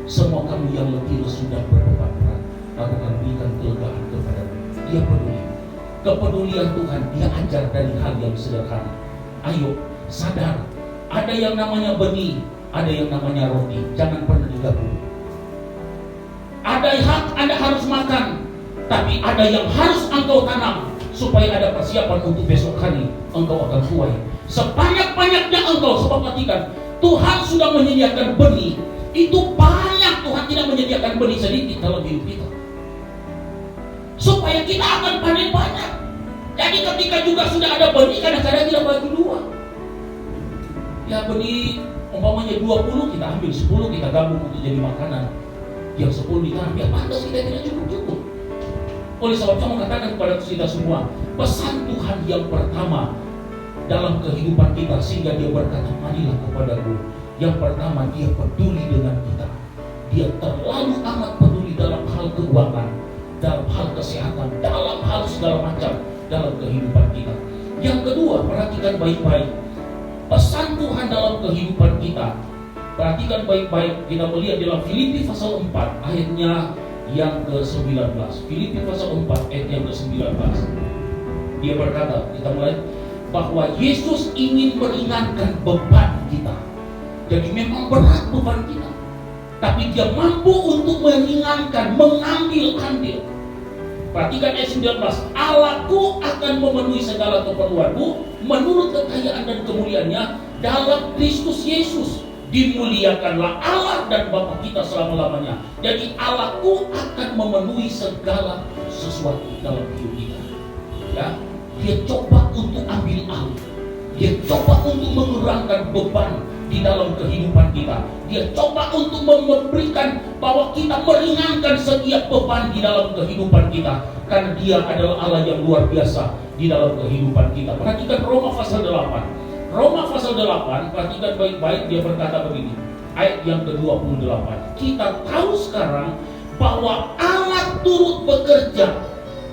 semua kamu yang letih lesu dan berbeban berat, aku akan berikan kelegaan kepadamu. Dia peduli. Kepedulian Tuhan dia ajar dari hal yang sederhana. Ayo sadar, ada yang namanya benih, ada yang namanya roti, jangan pernah digabung. Ada hak Anda harus makan, tapi ada yang harus engkau tanam supaya ada persiapan untuk besok hari engkau akan tuai. Sebanyak-banyaknya engkau, sebab perhatikan, Tuhan sudah menyediakan benih. Itu banyak, Tuhan tidak menyediakan benih sedikit dalam hidup kita, supaya kita akan panen banyak. Jadi ketika juga sudah ada benih, kadang-kadang kita bagi dua. Ya benih umpamanya 20, kita ambil 10, kita gabung untuk jadi makanan. Yang 10 ditanam, ya pantas kita tidak cukup-cukup. Oleh sebab itu saya mengatakan kepada kita semua, pesan Tuhan yang pertama dalam kehidupan kita, sehingga dia berkata, marilah kepadaku. Yang pertama, dia peduli dengan kita. Dia terlalu amat peduli dalam hal keuangan, dalam hal kesehatan, dalam hal segala macam dalam kehidupan kita. Yang kedua, perhatikan baik-baik pesan Tuhan dalam kehidupan kita. Perhatikan baik-baik, kita melihat dalam Filipi pasal 4 ayatnya yang ke-19. Filipi pasal 4 ayat yang ke-19. Dia berkata, kita mulai, bahwa Yesus ingin meringankan beban kita. Jadi memang berat beban kita, tapi dia mampu untuk meringankan, mengambil-ambil. Perhatikan ayat 19. Allahku akan memenuhi segala keperluanmu menurut kekayaan dan kemuliaannya dalam Kristus Yesus. Dimuliakanlah Allah dan Bapa kita selama-lamanya. Jadi Allahku akan memenuhi segala sesuatu dalam hidup kita. Ya, dia coba untuk ambil alih. Dia coba untuk mengurangkan beban di dalam kehidupan kita. Dia coba untuk memberikan bahwa kita meringankan setiap beban di dalam kehidupan kita, karena dia adalah Allah yang luar biasa di dalam kehidupan kita. Perhatikan Roma pasal 8. Roma pasal 8, perhatikan baik-baik, dia berkata begini, ayat yang ke-28. Kita tahu sekarang bahwa Allah turut bekerja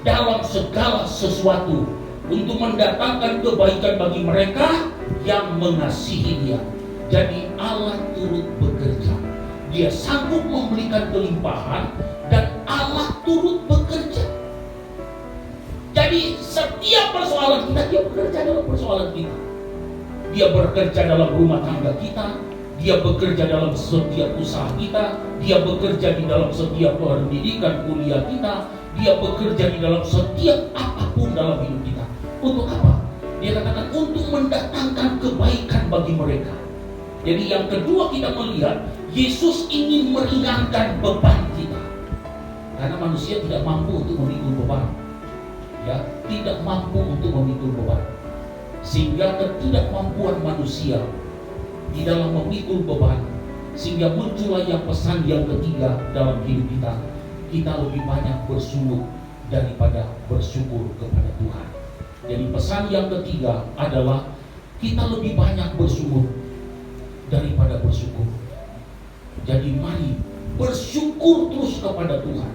dalam segala sesuatu untuk mendatangkan kebaikan bagi mereka yang mengasihi Dia. Jadi Allah turut bekerja. Dia sanggup memberikan kelimpahan dan Allah turut bekerja. Jadi setiap persoalan kita, dia bekerja dalam persoalan kita. Dia bekerja dalam rumah tangga kita, dia bekerja dalam setiap usaha kita, dia bekerja di dalam setiap pendidikan kuliah kita, dia bekerja di dalam setiap apapun dalam hidup kita. Untuk apa? Dia katakan untuk mendatangkan kebaikan bagi mereka. Jadi yang kedua kita melihat Yesus ingin meringankan beban kita, karena manusia tidak mampu untuk memikul beban, ya, tidak mampu untuk memikul beban. Sehingga ketidakmampuan manusia di dalam memikul beban, sehingga muncullah yang pesan yang ketiga dalam hidup kita. Kita lebih banyak bersungguh daripada bersyukur kepada Tuhan. Jadi pesan yang ketiga adalah kita lebih banyak bersungguh daripada bersyukur. Jadi mari bersyukur terus kepada Tuhan.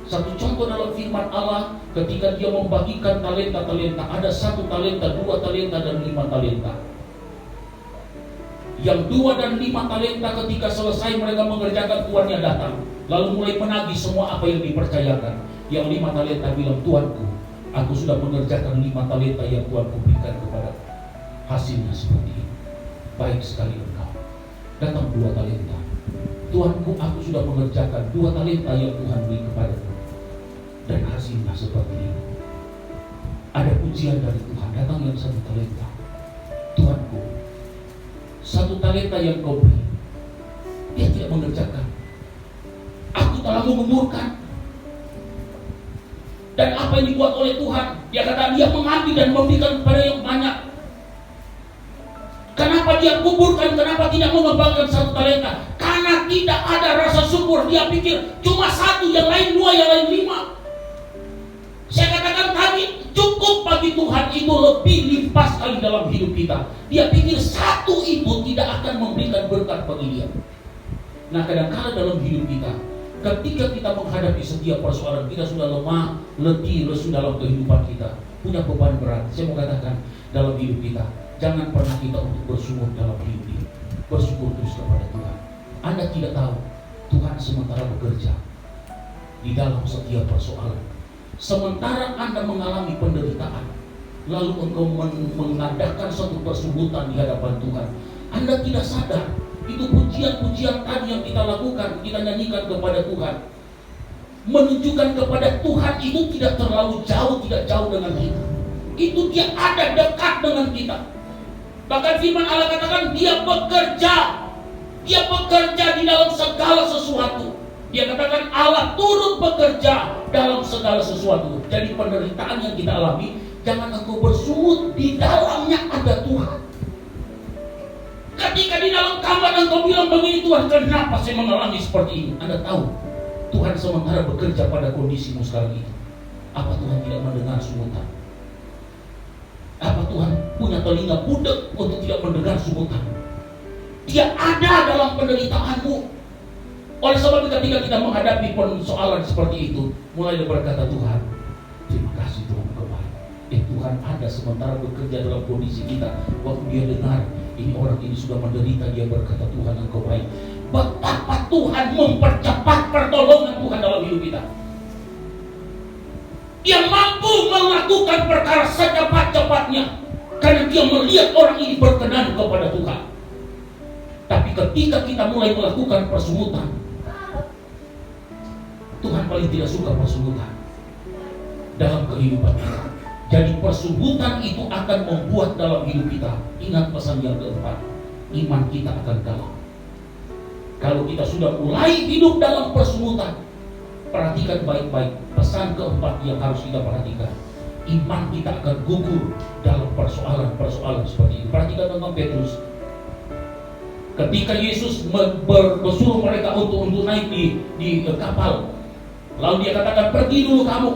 Satu contoh dalam firman Allah, ketika dia membagikan talenta-talenta, ada 1 talenta, 2 talenta, dan 5 talenta. Yang 2 dan 5 talenta ketika selesai mereka mengerjakan, tuannya datang, lalu mulai menagih semua apa yang dipercayakan. Yang 5 talenta bilang, Tuanku, aku sudah mengerjakan 5 talenta yang Tuanku berikan kepadaku. Hasilnya seperti ini. Baik sekali engkau. Datang 2 talenta. Tuanku, aku sudah mengerjakan 2 talenta yang Tuhan beri kepadaku, dan hasilnya seperti ini. Ada pujian dari Tuhan. Datang yang 1 talenta. Tuanku, 1 talenta yang kau beri, dia tidak mengerjakan. Aku telah menguburkan. Dan apa yang dibuat oleh Tuhan? Dia kata dia mengambil dan memberikan kepada yang banyak. Kenapa dia kuburkan? Kenapa tidak mengembangkan 1 talenta? Karena tidak ada rasa syukur. Dia pikir cuma 1, yang lain 2, yang lain 5. Saya katakan tadi, cukup bagi Tuhan itu lebih limpah sekali dalam hidup kita. Dia pikir 1 itu tidak akan memberikan berkat bagi dia. Nah, kadang-kadang dalam hidup kita, ketika kita menghadapi setiap persoalan, kita sudah lemah, letih, lesu dalam kehidupan kita, punya beban berat. Saya mau katakan dalam hidup kita, jangan pernah kita untuk bersyukur dalam hidup ini. Bersyukur terus kepada Tuhan. Anda tidak tahu, Tuhan sementara bekerja di dalam setiap persoalan. Sementara Anda mengalami penderitaan, lalu engkau mengadakan suatu persubutan di hadapan Tuhan, Anda tidak sadar, itu pujian-pujian tadi yang kita lakukan, kita nyanyikan kepada Tuhan, menunjukkan kepada Tuhan itu tidak terlalu jauh, tidak jauh dengan kita. Itu dia ada dekat dengan kita. Bahkan firman Allah katakan dia bekerja di dalam segala sesuatu. Dia katakan Allah turut bekerja dalam segala sesuatu. Jadi penderitaan yang kita alami, jangan engkau bersungut, di dalamnya ada Tuhan. Ketika di dalam kamar engkau bilang begini, Tuhan kenapa saya mengalami seperti ini? Anda tahu Tuhan sementara bekerja pada kondisimu sekarang ini. Apa Tuhan tidak mendengar sungutan? Apa Tuhan punya telinga budek untuk tidak mendengar sungutan? Dia ada dalam penderitaanmu. Oleh sebab itu ketika kita menghadapi persoalan seperti itu, mulai berkata Tuhan, terima kasih Tuhan engkau baik. Tuhan ada sementara bekerja dalam kondisi kita. Waktu dia dengar ini orang ini sudah menderita, dia berkata Tuhan engkau baik. Betapa Tuhan mempercepat pertolongan Tuhan dalam hidup kita. Dia mampu melakukan perkara secepat-cepatnya karena dia melihat orang ini berkenan kepada Tuhan. Tapi ketika kita mulai melakukan persungutan, Tuhan paling tidak suka persungutan dalam kehidupan kita. Jadi persungutan itu akan membuat dalam hidup kita, ingat pesan yang keempat, iman kita akan kalah. Kalau kita sudah mulai hidup dalam persungutan, perhatikan baik-baik pesan keempat yang harus kita perhatikan. Iman kita akan gugur dalam persoalan-persoalan seperti ini. Perhatikan tentang Petrus. Ketika Yesus bersuruh mereka untuk naik di kapal, lalu dia katakan pergi dulu kamu.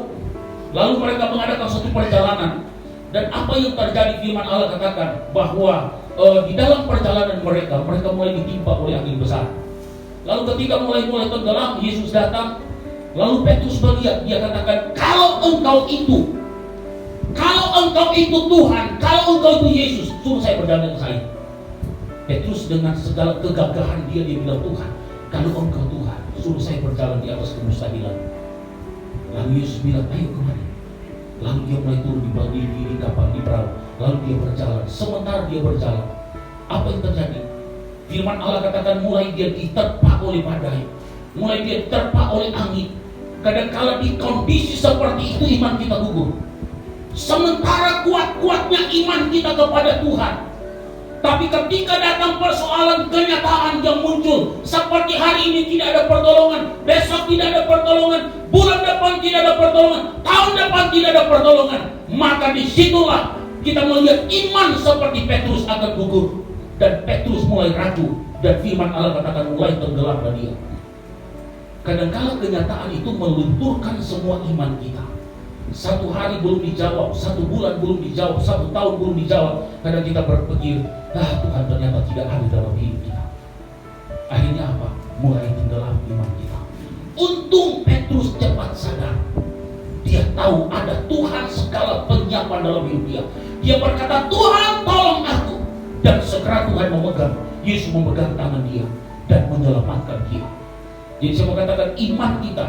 Lalu mereka mengadakan suatu perjalanan, dan apa yang terjadi firman Allah katakan bahwa di dalam perjalanan mereka mulai ditimpa oleh angin besar. Lalu ketika mulai tenggelam, Yesus datang. Lalu Petrus melihat, dia katakan, kalau engkau itu Tuhan, kalau engkau itu Yesus, suruh saya berjalan ke saya. Petrus dengan segala kegagahan dia bilang, Tuhan, kalau engkau Tuhan, suruh saya berjalan di atas kemustahilan. Lalu Yesus bilang, ayo kemari. Lalu dia mulai turun di kapal, di perahu. Lalu dia berjalan. Sementara dia berjalan, apa yang terjadi? Firman Allah katakan mulai dia diterpa oleh badai, mulai dia diterpa oleh angin. Kadang-kala di kondisi seperti itu iman kita gugur. Sementara kuat-kuatnya iman kita kepada Tuhan, tapi ketika datang persoalan kenyataan yang muncul, seperti hari ini tidak ada pertolongan, besok tidak ada pertolongan, bulan depan tidak ada pertolongan, tahun depan tidak ada pertolongan, maka disitulah kita melihat iman seperti Petrus akan gugur. Dan Petrus mulai ragu, dan firman Allah katakan mulai tenggelamlah dia. Kadang-kala kenyataan itu melunturkan semua iman kita. 1 hari belum dijawab, 1 bulan belum dijawab, 1 tahun belum dijawab. Kadang kita berpikir, Tuhan ternyata tidak ada dalam hidup kita. Akhirnya apa? Mulai tenggelam iman kita. Untung Petrus cepat sadar. Dia tahu ada Tuhan segala penyiapan dalam hidup dia. Dia berkata, Tuhan tolong aku. Dan segera Tuhan memegang, Yesus memegang tangan dia dan menyelamatkan dia. Jadi saya mau katakan iman kita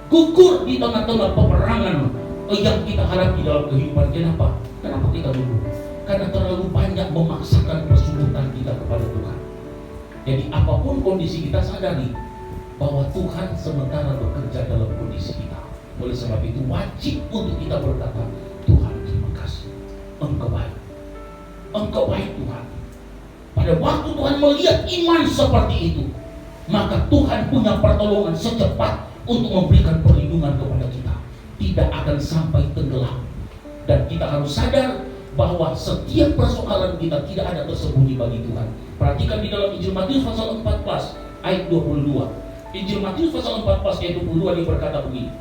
gugur di tengah-tengah peperangan yang kita hadapi dalam kehidupan. Kenapa? Kenapa kita gugur? Karena terlalu banyak memaksakan persungutan kita kepada Tuhan. Jadi apapun kondisi kita sadari bahwa Tuhan sementara bekerja dalam kondisi kita. Oleh sebab itu wajib untuk kita berkata, Tuhan terima kasih, Engkau baik. Engkau baik Tuhan. Pada waktu Tuhan melihat iman seperti itu, maka Tuhan punya pertolongan secepat untuk memberikan perlindungan kepada kita. tidak akan sampai tenggelam. Dan kita harus sadar bahwa setiap persoalan kita tidak ada tersembunyi bagi Tuhan. Perhatikan di dalam Injil Matius pasal 14 ayat 22. Injil Matius pasal 14 ayat 22 dia berkata begini.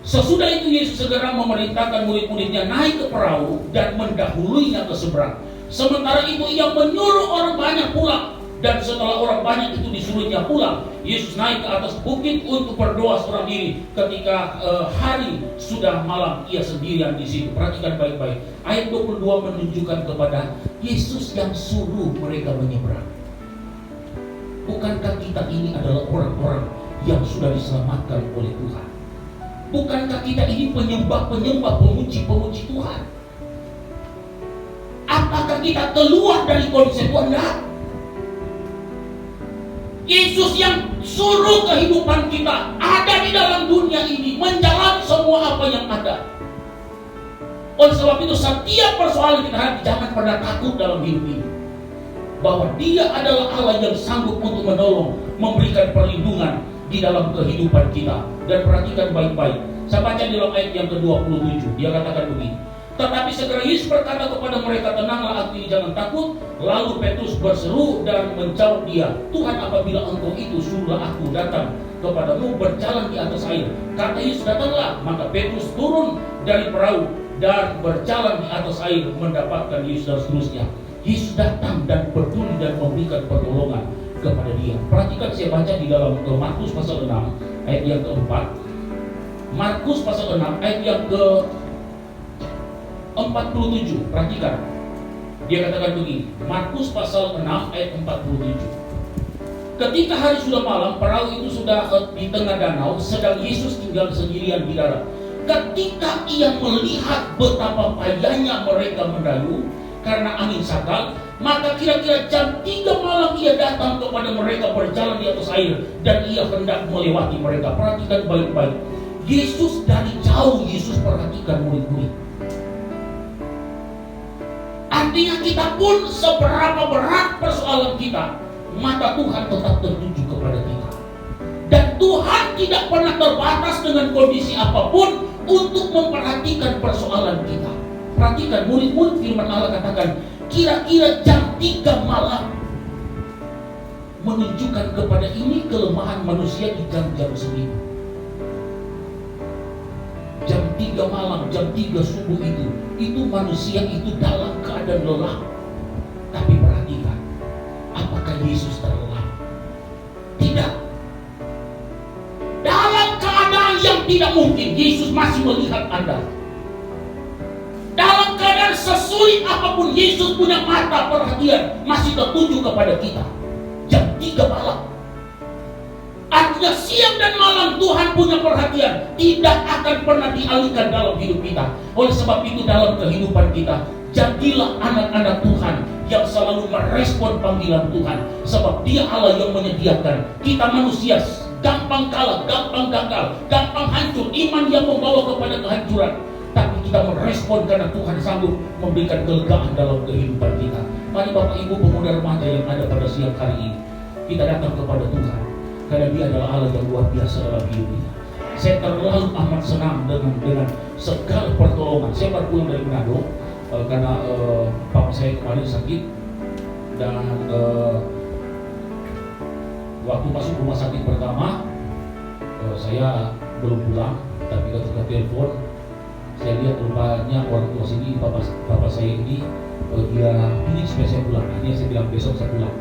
Sesudah itu Yesus segera memerintahkan murid-muridnya naik ke perahu dan mendahuluinya ke seberang. Sementara itu ia menyuruh orang banyak pulang. Dan setelah orang banyak itu disuruhnya pulang, Yesus naik ke atas bukit untuk berdoa seorang diri. Ketika hari sudah malam, ia sendirian di situ. Perhatikan baik-baik. Ayat 22 menunjukkan kepada Yesus yang suruh mereka menyeberang. Bukankah kita ini adalah orang-orang yang sudah diselamatkan oleh Tuhan? Bukankah kita ini penyembah-penyembah, pemuji-pemuji Tuhan? Apakah kita keluar dari konsep Tuhan? Tidak. Yesus yang suruh kehidupan kita ada di dalam dunia ini, menjalani semua apa yang ada. Oleh sebab itu setiap persoalan kita hadapi, jangan pernah takut dalam hidup ini, bahwa Dia adalah Allah yang sanggup untuk menolong, memberikan perlindungan di dalam kehidupan kita. Dan perhatikan baik-baik. Saya baca di dalam ayat yang ke-27, dia katakan begini. Tetapi segera Yesus berkata kepada mereka, tenanglah, aku ini, jangan takut. Lalu Petrus berseru dan menjawab dia, Tuhan, apabila engkau itu, suruhlah aku datang kepadamu berjalan di atas air. Kata Yesus, datanglah. Maka Petrus turun dari perahu dan berjalan di atas air mendapatkan Yesus dan seterusnya. Yesus datang dan peduli dan memberikan pertolongan kepada dia. Perhatikan, saya baca di dalam Markus pasal 6 ayat yang keempat. Markus pasal 6 ayat yang ke-47. Perhatikan, dia katakan begini. Markus pasal 6 ayat 47. Ketika hari sudah malam, perahu itu sudah di tengah danau, sedang Yesus tinggal sendirian di darat. Ketika ia melihat betapa payahnya mereka mendayung karena angin sakal, maka kira-kira jam 3 malam ia datang kepada mereka berjalan di atas air, dan ia hendak melewati mereka. Perhatikan baik-baik. Yesus dari jauh, Yesus perhatikan murid-murid. Artinya kita pun seberapa berat persoalan kita, mata Tuhan tetap tertuju kepada kita. Dan Tuhan tidak pernah terbatas dengan kondisi apapun untuk memperhatikan persoalan kita. Perhatikan, murid-murid firman Allah katakan, kira-kira jam 3 malam, menunjukkan kepada ini kelemahan manusia di jam-jam seminggu. Jam 3 malam, jam 3 subuh itu manusia itu dalam keadaan lelah. Tapi perhatikan, apakah Yesus terlelap? Tidak. Dalam keadaan yang tidak mungkin, Yesus masih melihat Anda. Dalam keadaan sesulit apapun, Yesus punya mata perhatian masih tertuju kepada kita. Jam 3 malam. Artinya siang dan malam Tuhan punya perhatian, tidak akan pernah dialihkan dalam hidup kita. Oleh sebab itu dalam kehidupan kita, jadilah anak-anak Tuhan yang selalu merespon panggilan Tuhan. Sebab Dia Allah yang menyediakan. Kita manusia gampang kalah, gampang gagal, gampang hancur. Iman yang membawa kepada kehancuran. Tapi kita merespon karena Tuhan sanggup memberikan kelegaan dalam kehidupan kita. Mari Bapak Ibu pemuda remaja yang ada pada siang hari ini, kita datang kepada Tuhan. Karena Dia adalah Allah yang luar biasa dalam hidup kita. Saya terlalu amat senang dengan segala pertolongan. Saya baru pulang dari Manado karena papa saya kemarin sakit. Dan waktu masuk rumah sakit pertama, saya belum pulang. Tapi ketika telepon, saya lihat rupanya orang tua sini, papa saya ini, dia ingin supaya saya pulang. Akhirnya saya bilang besok saya pulang.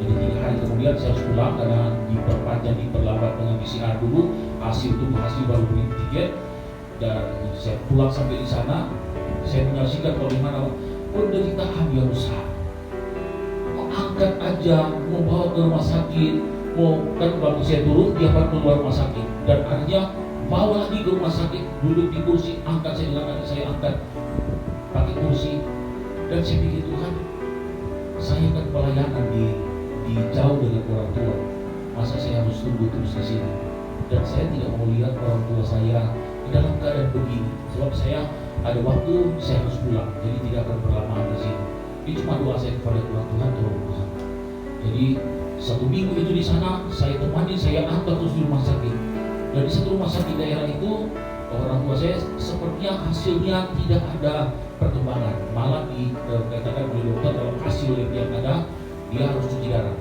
Jadi 3 hari kemudian saya harus pulang karena diperpanjang, diperlambat dengan PCR dulu. Hasil baru beli tiket. Dan saya pulang sampai di sana, saya menyaksikan bagaimana penderitaan yang besar. Mau angkat aja, mau bawa ke rumah sakit, mau kan waktu saya turun dia akan keluar rumah sakit. Dan akhirnya bawa lagi ke rumah sakit, duduk di kursi, angkat saya dengan kaki saya angkat pakai kursi. Dan saya pikir, Tuhan, saya kan pelayanan di jauh dengan orang tua, masa saya harus tunggu terus di sini? Dan saya tidak mau lihat orang tua saya dalam keadaan begini. Sebab saya ada waktu saya harus pulang, jadi tidak akan berlama di sini. Ini cuma doa saya kepada Tuhan, Tuhan tolong Tuhan. Jadi 1 minggu itu di sana saya temani, saya antar terus di rumah sakit. Dan di satu rumah sakit daerah itu orang tua saya sepertinya hasilnya tidak ada perkembangan, malah dikatakan oleh dokter dalam hasil yang ada dia harus cuci darah.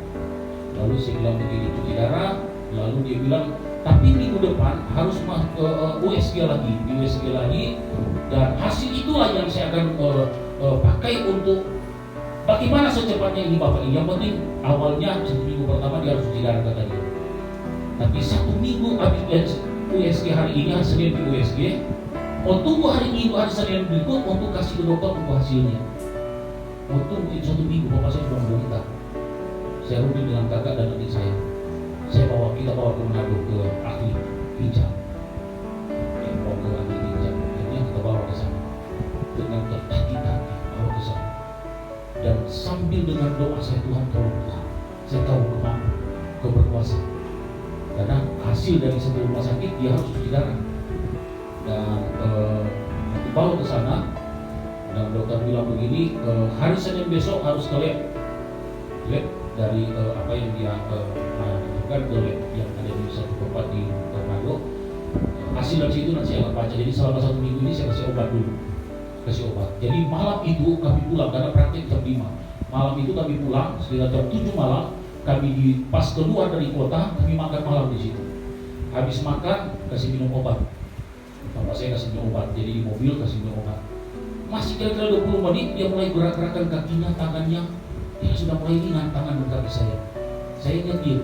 Lalu saya bilang begini, cuci darah, lalu dia bilang tapi minggu depan harus masuk ke USG lagi, di USG lagi, dan hasil itulah yang saya akan pakai untuk bagaimana secepatnya ini Bapak ini. Yang penting awalnya 1 minggu pertama dia harus cuci darah kata dia. Tapi 1 minggu habis USG hari ini, hari Senin di USG, mau tunggu hari Minggu, hari Senin berikut untuk kasih ke dokter untuk hasilnya. Mau tunggu 1 minggu, Bapak saya sudah menderita. Saya rutin dengan kakak dan adik saya. Kita bawa ke Manado ke ahli ginjal. Bawa ke ahli ginjal. Akhirnya kita bawa ke sana dengan tertati-tati, bawa ke sana. Dan sambil dengan doa saya, Tuhan tolong Tuhan, saya tahu kemampuan, Kau berkuasa. Karena hasil dari satu rumah sakit dia harus cuci darah. Dan dibawa ke sana, dan dokter bilang begini, hari Senin besok harus ke lab dari apa yang dia lakukan ke lab yang ada di satu tempat di Manado. Hasil dari situ nanti saya akan baca. Jadi selama 1 minggu ini saya kasih obat dulu, Jadi malam itu kami pulang karena praktek jam 5. Malam itu kami pulang sekitar jam 7 malam. Kami pas keluar dari kota, kami makan malam di situ. Habis makan kasih minum obat. Bapak saya kasih minum obat. Jadi di mobil kasih minum obat. Masih kira-kira 20 menit dia mulai gerak-gerakan kakinya, tangannya. Dia sudah mulai ringan tangan dan kaki saya. Saya ingat dia.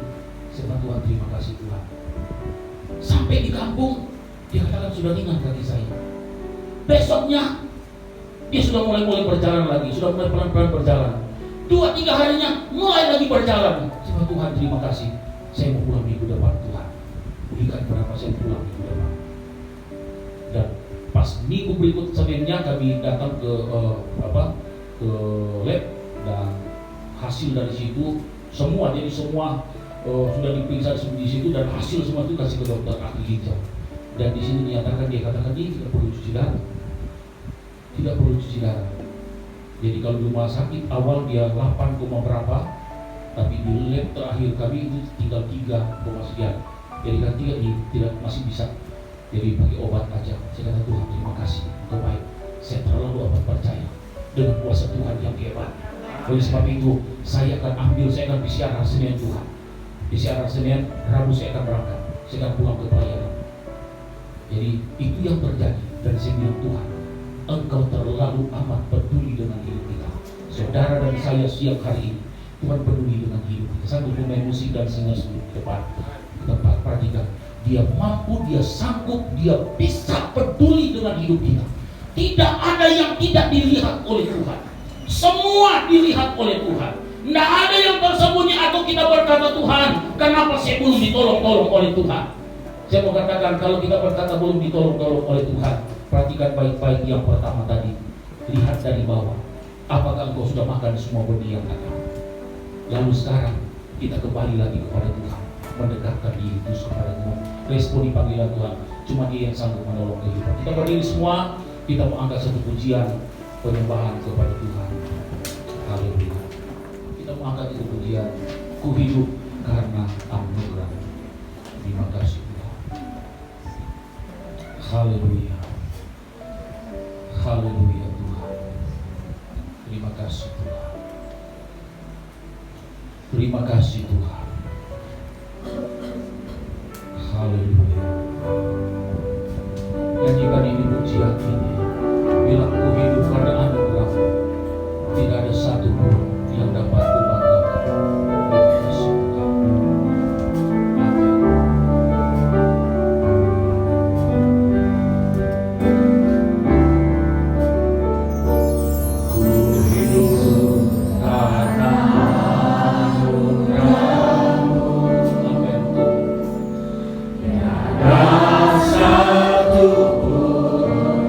Saya Tuhan, terima kasih Tuhan. Sampai di kampung dia katakan sudah ringan kaki saya. Besoknya dia sudah mulai berjalan lagi, sudah mulai pelan-pelan berjalan. 2-3 harinya mulai lagi berjalan. Tuhan terima kasih. Saya mau pulang minggu depan Tuhan. Berikan berapa saya pulang minggu depan. Dan pas minggu berikut Seninnya kami datang ke ke lab dan hasil dari situ semua, jadi semua sudah diperiksa di situ dan hasil semua itu kasih ke dokter ahli ginjal. Dan di sini dinyatakan, dia katakan dia tidak perlu cuci darah. Tidak perlu cuci darah. Jadi kalau di rumah sakit awal dia 8, berapa, tapi di lab terakhir kami itu tinggal 3, sekian. Jadi kan tidak masih bisa. Jadi pakai obat aja. Saya kata Tuhan terima kasih, Engkau baik. Saya terlalu amat percaya dengan kuasa Tuhan yang hebat. Oleh sebab itu saya akan PCR hari Senin Tuhan. PCR hari Senin, Rabu saya akan berangkat. Saya akan pulang ke pelayanan. Jadi itu yang terjadi. Dan saya bilang Tuhan, Engkau terlalu amat peduli dengan hidup kita. Saudara dan saya siang hari ini, Tuhan peduli dengan hidup kita. Satu pemain musik dan singer di depan. Kita perhatikan, dia mampu, dia sanggup, dia bisa peduli dengan hidup kita. Tidak ada yang tidak dilihat oleh Tuhan. Semua dilihat oleh Tuhan. Tidak ada yang tersembunyi atau kita berkata Tuhan, kenapa saya belum ditolong-tolong oleh Tuhan? Saya mau katakan, kalau kita berkata belum ditolong-tolong oleh Tuhan, perhatikan baik-baik yang pertama tadi. Lihat dari bawah. Apakah engkau sudah makan semua benih yang ada? Lalu sekarang kita kembali lagi kepada Tuhan, mendekatkan diri terus kepada Tuhan. Responi panggilan Tuhan. Cuma Dia yang sanggup menolong kehidupan. Kita berdiri semua. Kita mau angkat satu pujian penyembahan kepada Tuhan. Haleluya. Kita mau angkat itu pujian. Ku hidup karena anugerah. Terima kasih Tuhan. Haleluya. Haleluya Tuhan. Terima kasih Tuhan. Terima kasih Tuhan. Haleluya. Nyanyikan ini pujian ini. Bilang ku hidup karena anugerah. Tidak ada satu pun yang dapat ku banggakan. Terima kasih Tuhan. Amin. Ku hidup karena anugerah-Mu. Amin. Tiada satu pun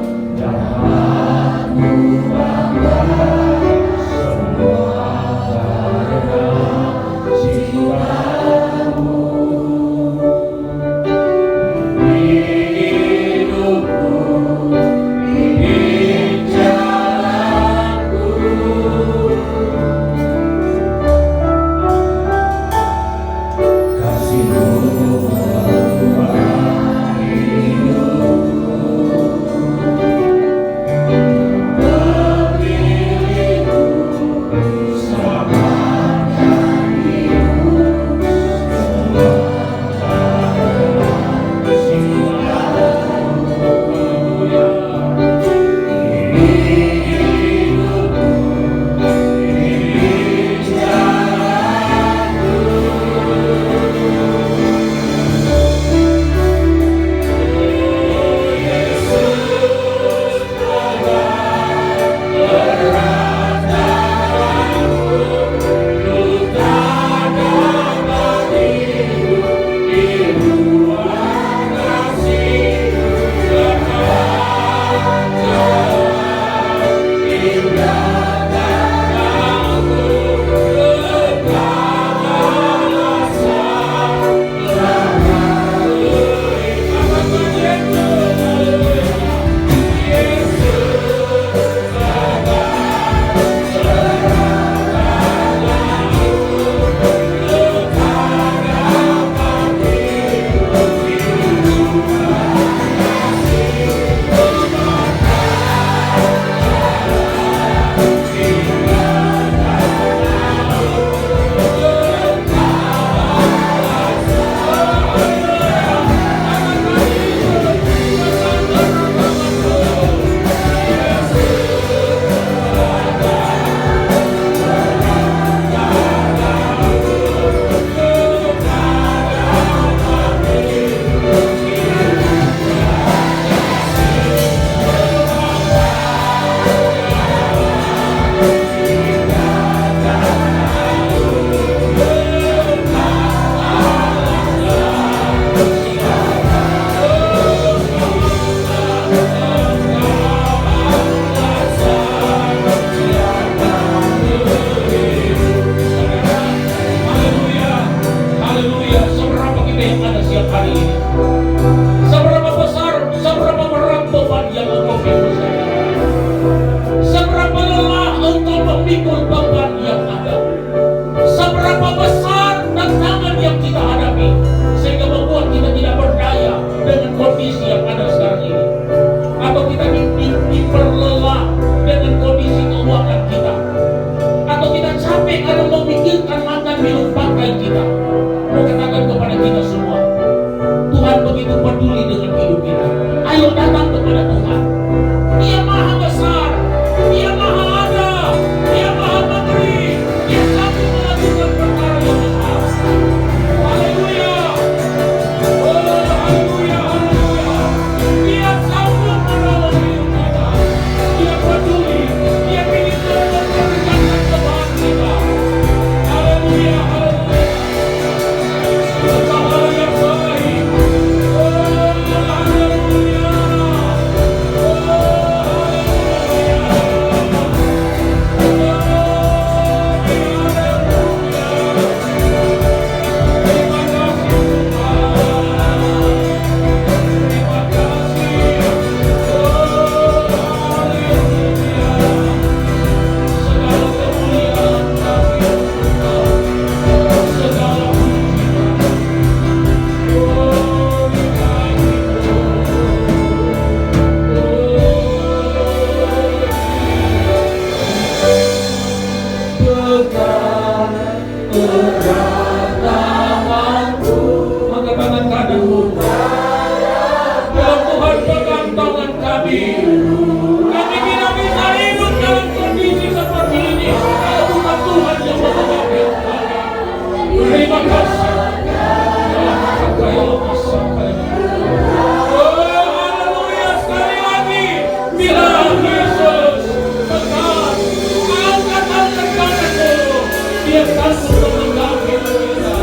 hari ini. Seberapa besar, seberapa berat beban yang engkau pikul sekarang. Seberapa lelah engkau memikul beban yang ada. Seberapa besar tantangan yang kita hadapi sehingga membuat kita tidak berdaya dengan kondisi yang ada sekarang ini. Atau kita diperlelah dengan kondisi keuangan kita. Atau kita capek karena memikirkan makan minum pakai kita. Mau katakan kepada kita semua, Tuhan begitu peduli dengan hidup kita. Ayo datang kepada Tuhan. Dia maha besar, Dia maha ada, Dia maha memberi, Dia sanggup melakukan perkara yang besar. Haleluya. Oh, haleluya, haleluya. Dia sanggup menolong hidup kita. Dia peduli, Dia ingin memperkerjakan kebahagiaan kita. Haleluya, haleluya. Segala yang baik. Oh, haleluya. Angkat tangan kananmu. Biar Tuhan pegang tangan kami. Kami tidak bisa hidup dalam kondisi seperti ini kalau bukan Tuhan yang memegang hidup kami. Terima kasih. Oh, haleluya. Sekali lagi, bilang Yesus, pegang, angkat kananmu. Dia sanggup memegang hidup kita.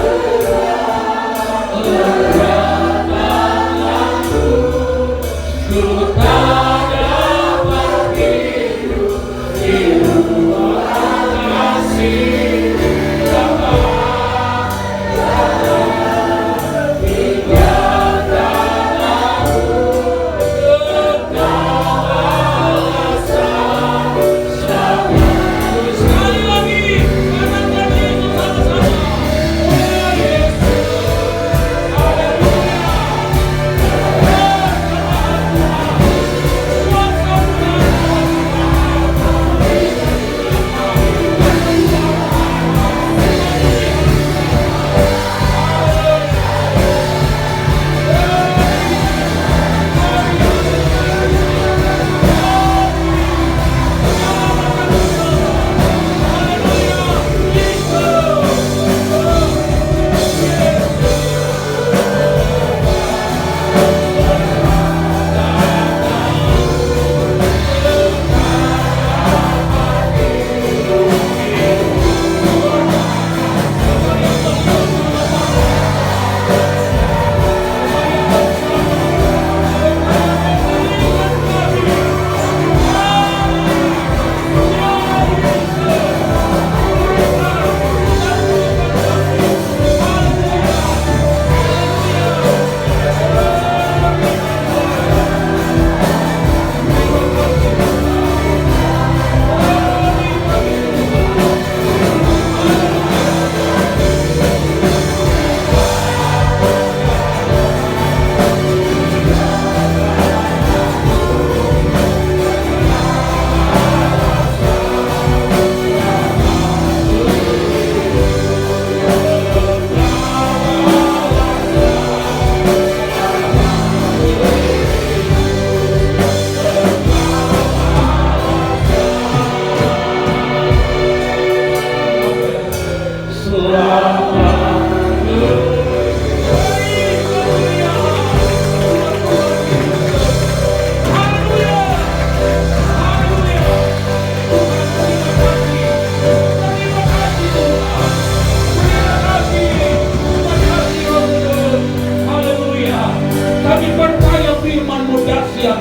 Sekali lagi, katakan Yesus sama-sama. Oh Yesus, haleluya.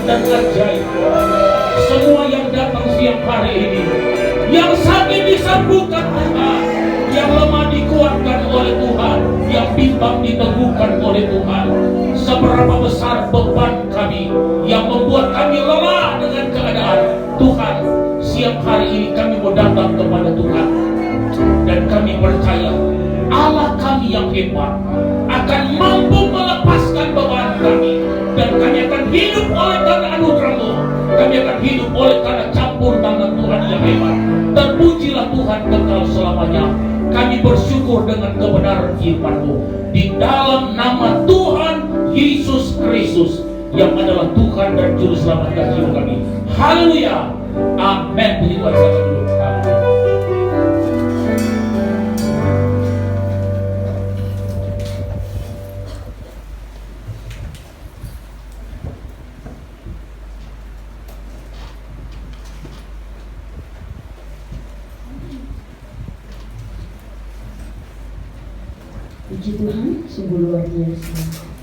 dan ajaib. Semua yang datang siang hari ini, yang sakit disembuhkan Tuhan, yang lemah dikuatkan oleh Tuhan, yang bimbang gampang diteguhkan oleh Tuhan. Seberapa besar beban kami yang membuat kami lelah dengan keadaan. Tuhan, siang hari ini kami mau datang kepada Tuhan, dan kami percaya Allah kami yang hebat akan mampu melepaskan beban kami, dan kami akan hidup oleh karena anugerah-Mu. Kami akan hidup oleh karena campur tangan Tuhan yang hebat. Terpujilah Tuhan kekal selamanya. Kami bersyukur dengan kebenaran firman-Mu di dalam nama Tuhan Yesus Kristus yang adalah Tuhan dan Juru Selamat dan jiwa kami. Haleluya. Amin. Puji Tuhan. Silakan duduk. Haleluya. Puji Tuhan, sungguh luar biasa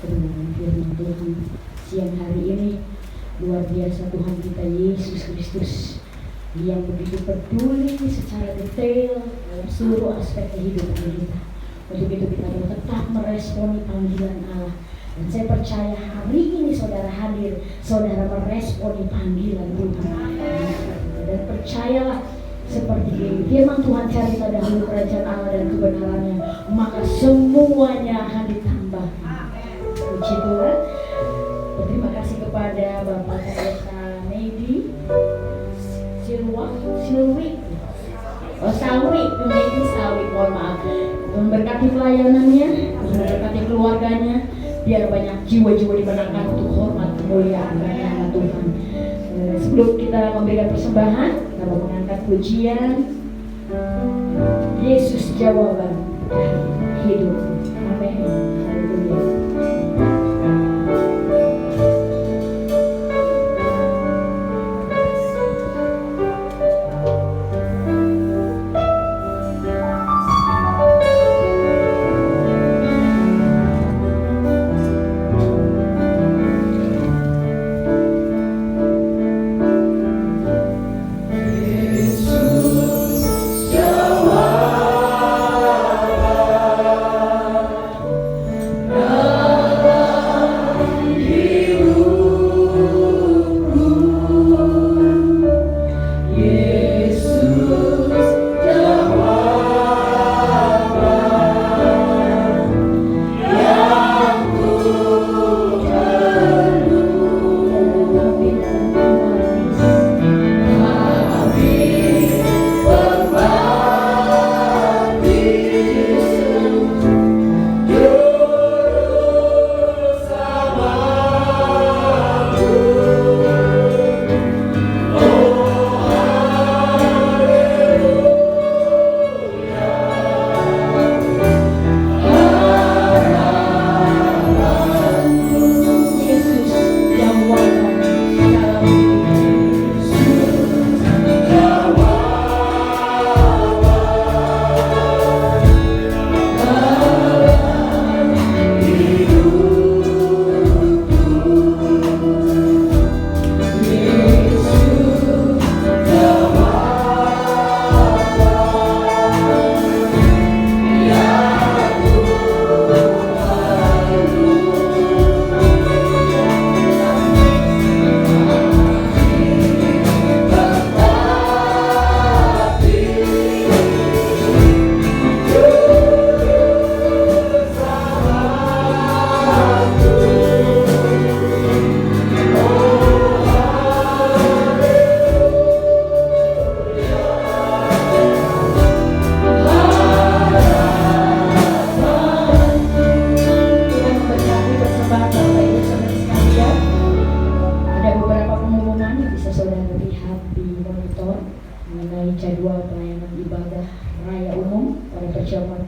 kebenaran firman Tuhan siang hari ini. Luar biasa Tuhan kita Yesus Kristus yang begitu peduli secara detail dalam seluruh aspek kehidupan kita. Untuk itu kita mau tetap meresponi panggilan Allah. Dan saya percaya hari ini saudara hadir, saudara meresponi panggilan Tuhan. Dan percayalah, seperti firman Tuhan, carilah dahulu kerajaan Allah dan kebenarannya, maka semuanya akan ditambahkan. Puji Tuhan. Terima kasih kepada Bapak Pendeta Medi Salwi, mohon maaf, memberkati pelayanannya, memberkati keluarganya, biar banyak jiwa-jiwa dimenangkan untuk hormat kemuliaan nama Tuhan. Sebelum kita memberikan persembahan, kita mau mengangkat pujian Yesus jawaban hidup. Amin. Haleluya.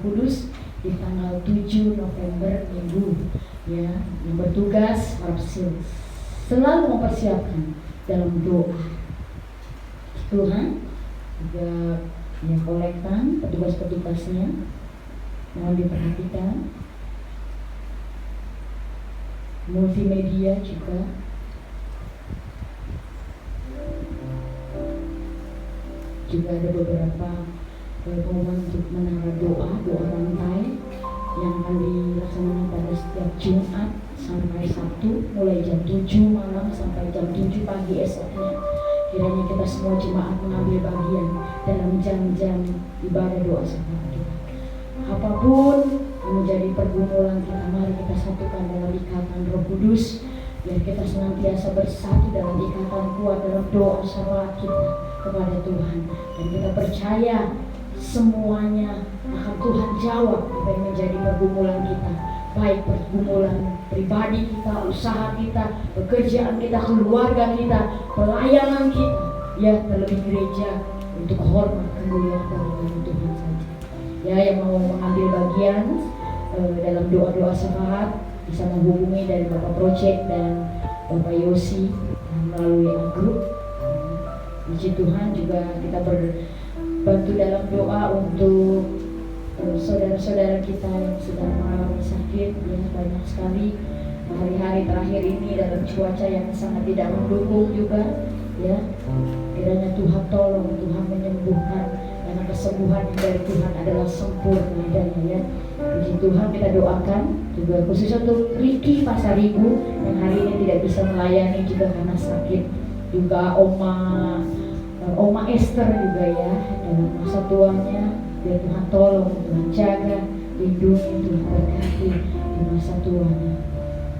Kudus di tanggal 7 November minggu ya, yang bertugas harus selalu mempersiapkan dalam doa. Tuhan juga ya, kolektan petugas-petugasnya mohon diperhatikan, multimedia juga ada beberapa pengumuman untuk menara doa rantai yang akan dilaksanakan pada setiap Jumat sampai Sabtu mulai jam 7 malam sampai jam 7 pagi esoknya. Kiranya kita semua jemaat mengambil bagian dalam jam-jam ibadah doa syafaat kita. Apapun yang menjadi pergumulan kita, mari kita satukan dalam ikatan Roh Kudus, biar kita senantiasa bersatu dalam ikatan kuat dalam doa syafaat kita kepada Tuhan. Dan kita percaya semuanya akan Tuhan jawab apa yang menjadi pergumulan kita, baik pergumulan pribadi kita, usaha kita, pekerjaan kita, keluarga kita, pelayanan kita, ya terlebih gereja, untuk hormat kemuliaan Tuhan saja. Ya, yang mau mengambil bagian dalam doa-doa syafaat bisa menghubungi dari Bapak Project dan Bapak Yosi melalui grup. Puji Tuhan, juga kita berbantu dalam doa untuk saudara-saudara kita yang sedang mengalami sakit, ya banyak sekali hari-hari terakhir ini dalam cuaca yang sangat tidak mendukung juga, ya kiranya Tuhan tolong, Tuhan menyembuhkan, karena kesembuhan dari Tuhan adalah sempurna adanya, ya. Puji Tuhan, kita doakan juga khusus untuk Ricky Pasaribu yang hari ini tidak bisa melayani juga karena sakit, juga Oma Esther juga, ya dalam masa tuanya. Biar Tuhan tolong, Tuhan jaga, lindungi, Tuhan berkati di masa tuanya.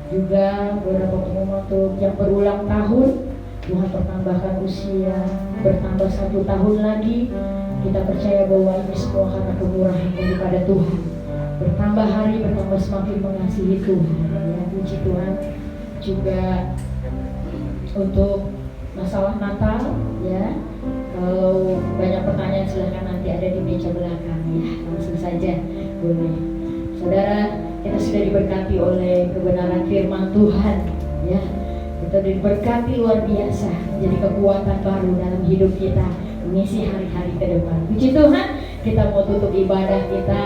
Juga beberapa pengumuman untuk yang berulang tahun, Tuhan pertambahkan usia, bertambah 1 tahun lagi. Kita percaya bahwa ini semua karena kemurahan daripada Tuhan. Bertambah hari, bertambah semakin mengasihi Tuhan. Ya, puji Tuhan. Juga untuk masalah Natal, ya. Kalau banyak pertanyaan silahkan nanti ada di meja belakang, ya langsung saja boleh. Saudara, kita sudah diberkati oleh kebenaran firman Tuhan, ya kita diberkati luar biasa, jadi kekuatan baru dalam hidup kita mengisi hari-hari ke depan. Puji Tuhan, kita mau tutup ibadah kita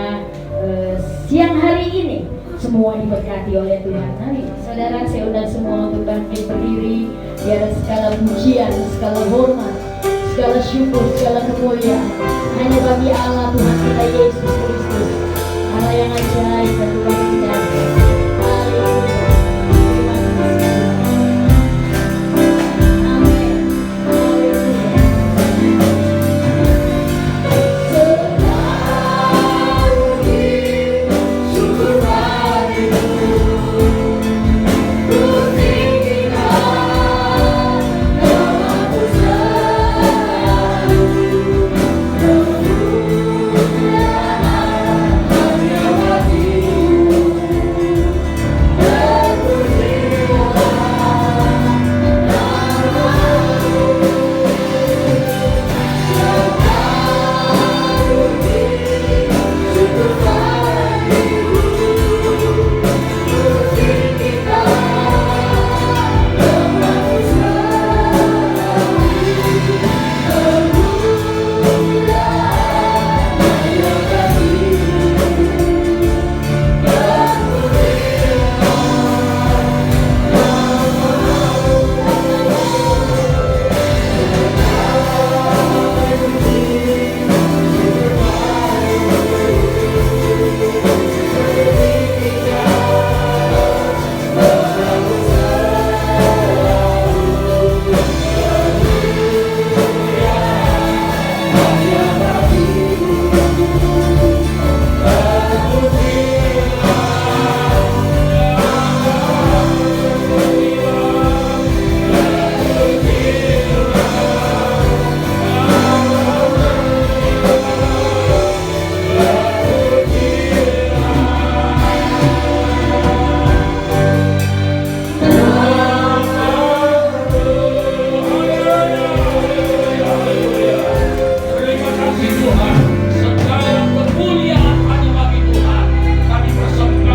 siang hari ini. Semua diberkati oleh Tuhan. Mari saudara, saya undang semua untuk bangkit berdiri. Biar segala pujian, segala hormat, segala syukur, segala kemuliaan hanya bagi Allah Tuhan kita Yesus Kristus, Allah yang ajaib dan luar biasa. Haleluya. Amin. Haleluya. Selalu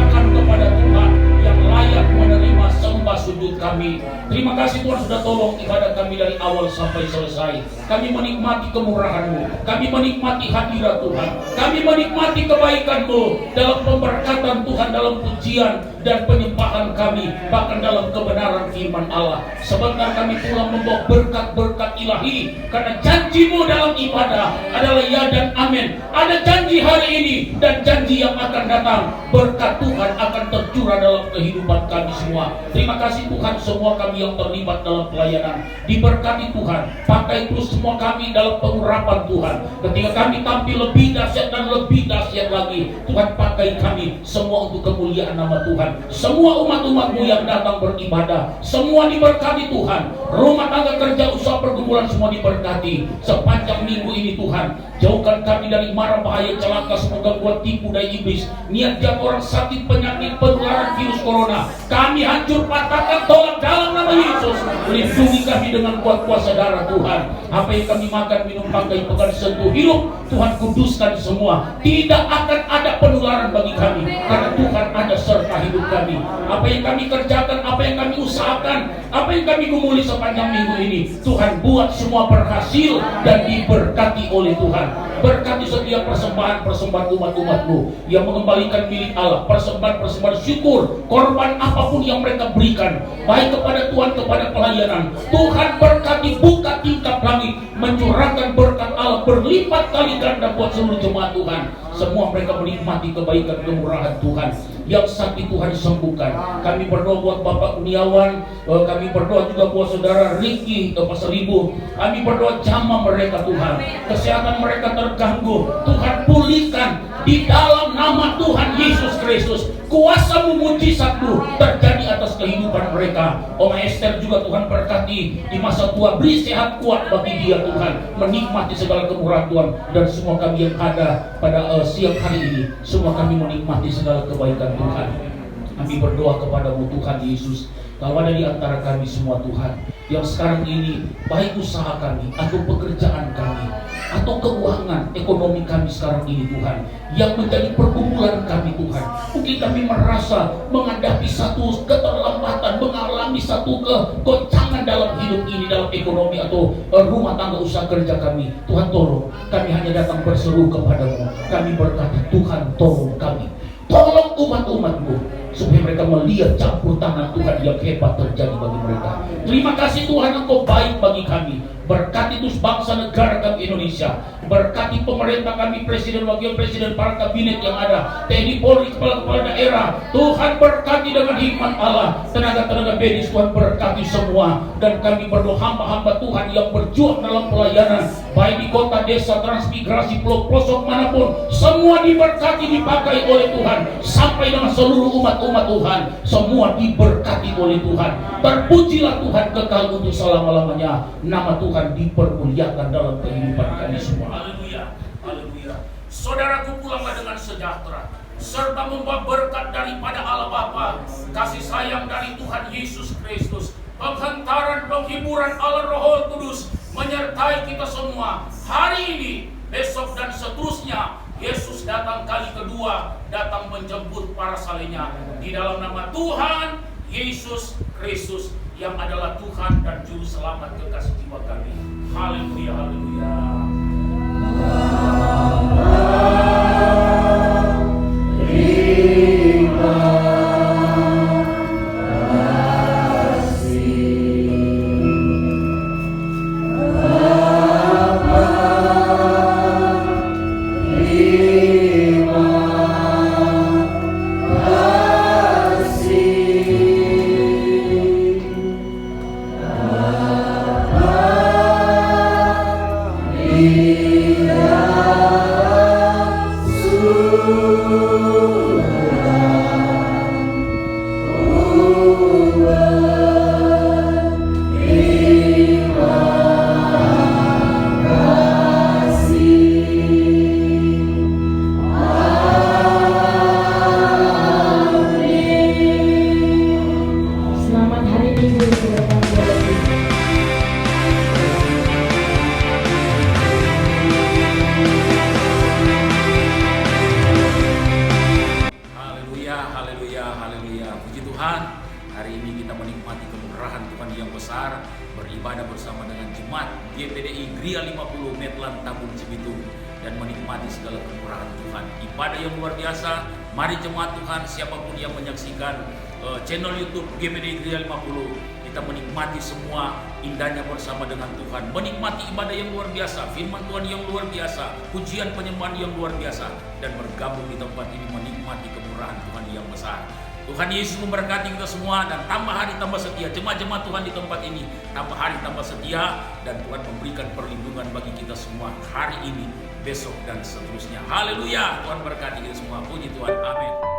syukur padamu, ku tinggikan namamu selalu. Terima kasih Tuhan sudah tolong ibadah kami dari awal sampai selesai. Kami menikmati kemurahan-Mu, kami menikmati hadirat Tuhan, kami menikmati kebaikan-Mu dalam pemberkatan Tuhan, dalam pujian, dan penyembahan kami, bahkan dalam kebenaran firman Allah. Sebentar kami pulang membawa berkat-berkat ilahi, karena janji-Mu dalam ibadah adalah ya dan amin. Ada janji hari ini dan janji yang akan datang. Berkat Tuhan akan tercurah dalam kehidupan kami semua. Terima kasih Tuhan, semua kami yang terlibat dalam pelayanan diberkati Tuhan. Pakai terus semua kami dalam pengurapan Tuhan. Ketika kami tampil lebih dahsyat dan lebih dahsyat lagi, Tuhan pakai kami semua untuk kemuliaan nama Tuhan. Semua umat-umat-Mu yang datang beribadah, semua diberkati Tuhan. Rumah tangga, kerja, usaha, pergumulan semua diberkati sepanjang minggu ini Tuhan. Jauhkan kami dari mara bahaya celaka, semoga buat tipu dari iblis, niat jahat orang, sakit, penyakit, penularan virus corona. Kami hancur patahkan, tolak dalam nama Yesus. Lindungi kami dengan kuat kuasa darah Tuhan. Apa yang kami makan, minum, pakai, pegang, sentuh, hidup, Tuhan kuduskan semua. Tidak akan ada penularan bagi kami, karena Tuhan ada serta hidup kami. Apa yang kami kerjakan, apa yang kami usahakan, apa yang kami gumuli sepanjang minggu ini, Tuhan buat semua berhasil dan diberkati oleh Tuhan. Berkati setiap persembahan umat-umat-Mu yang mengembalikan milik Allah, persembahan syukur, korban apapun yang mereka berikan, baik kepada Tuhan, kepada pelayanan. Tuhan berkati, buka tingkap langit, mencurahkan berkat Allah berlipat kali ganda buat seluruh jemaat Tuhan. Semua mereka menikmati kebaikan kemurahan Tuhan. Yang sakit Tuhan sembuhkan. Kami berdoa buat Bapak Kurniawan, kami berdoa juga buat Saudara Ricky Pasaribu. Kami berdoa jamah mereka Tuhan, kesehatan mereka terganggu, Tuhan pulihkan di dalam nama Tuhan Yesus Kristus. Kuasa-Mu, mujizat-Mu terjadi atas kehidupan mereka. Oma Esther juga Tuhan berkati di masa tua, beri sehat kuat bagi dia Tuhan, menikmati segala kemurahan Tuhan. Dan semua kami yang ada pada siang hari ini, semua kami menikmati segala kebaikan Tuhan. Kami berdoa kepada-Mu Tuhan Yesus, kalau ada di antara kami semua Tuhan, yang sekarang ini baik usaha kami atau pekerjaan kami atau keuangan ekonomi kami sekarang ini Tuhan, yang menjadi pergumulan kami Tuhan, mungkin kami merasa menghadapi satu keterlambatan, mengalami satu kegoncangan dalam hidup ini, dalam ekonomi atau rumah tangga usaha kerja kami. Tuhan tolong, kami hanya datang berseru kepada-Mu. Kami berkata, Tuhan tolong kami, tolong umat-umat-Mu, supaya mereka melihat campur tangan Tuhan yang hebat terjadi bagi mereka. Terima kasih Tuhan, Engkau baik bagi kami. Berkati terus bangsa negara kami Indonesia. Berkati pemerintah kami, presiden, wakil presiden, para kabinet yang ada, TNI, Polri, kepala-kepala daerah. Tuhan berkati dengan hikmat Allah. Tenaga-tenaga medis Tuhan berkati semua. Dan kami berdoa hamba-hamba Tuhan yang berjuang dalam pelayanan, baik di kota, desa, transmigrasi, pelosok manapun, semua diberkati, dipakai oleh Tuhan. Sampai dengan seluruh umat-umat Tuhan, semua diberkati oleh Tuhan. Terpujilah Tuhan kekal untuk selama-lamanya. Nama Tuhan dipermuliakan dalam kehidupan kami semua. Haleluya, haleluya. Saudaraku, pulanglah dengan sejahtera, serta membawa berkat daripada Allah Bapa, kasih sayang dari Tuhan Yesus Kristus, penghantaran, penghiburan Allah Roh Kudus menyertai kita semua hari ini, besok dan seterusnya. Yesus datang kali kedua, datang menjemput para salehnya. Di dalam nama Tuhan Yesus Kristus, yang adalah Tuhan dan Juru Selamat kekasih jiwa kami. Haleluya, haleluya. Beribadah bersama dengan jemaat GPDI Gria 50 Metlan Tabung Cibitung dan menikmati segala kemurahan Tuhan. Ibadah yang luar biasa Mari jemaat Tuhan, siapapun yang menyaksikan channel YouTube GBD Gereja 50, kita menikmati semua indahnya bersama dengan Tuhan, menikmati ibadah yang luar biasa, firman Tuhan yang luar biasa, pujian penyembahan yang luar biasa, dan bergabung di tempat ini menikmati kemurahan Tuhan yang besar. Tuhan Yesus memberkati kita semua, dan tambah hari tambah setia. Jemaat-jemaat Tuhan di tempat ini tambah hari tambah setia, dan Tuhan memberikan perlindungan bagi kita semua hari ini, besok, dan seterusnya. Haleluya. Tuhan berkati kita semua. Puji Tuhan. Amin.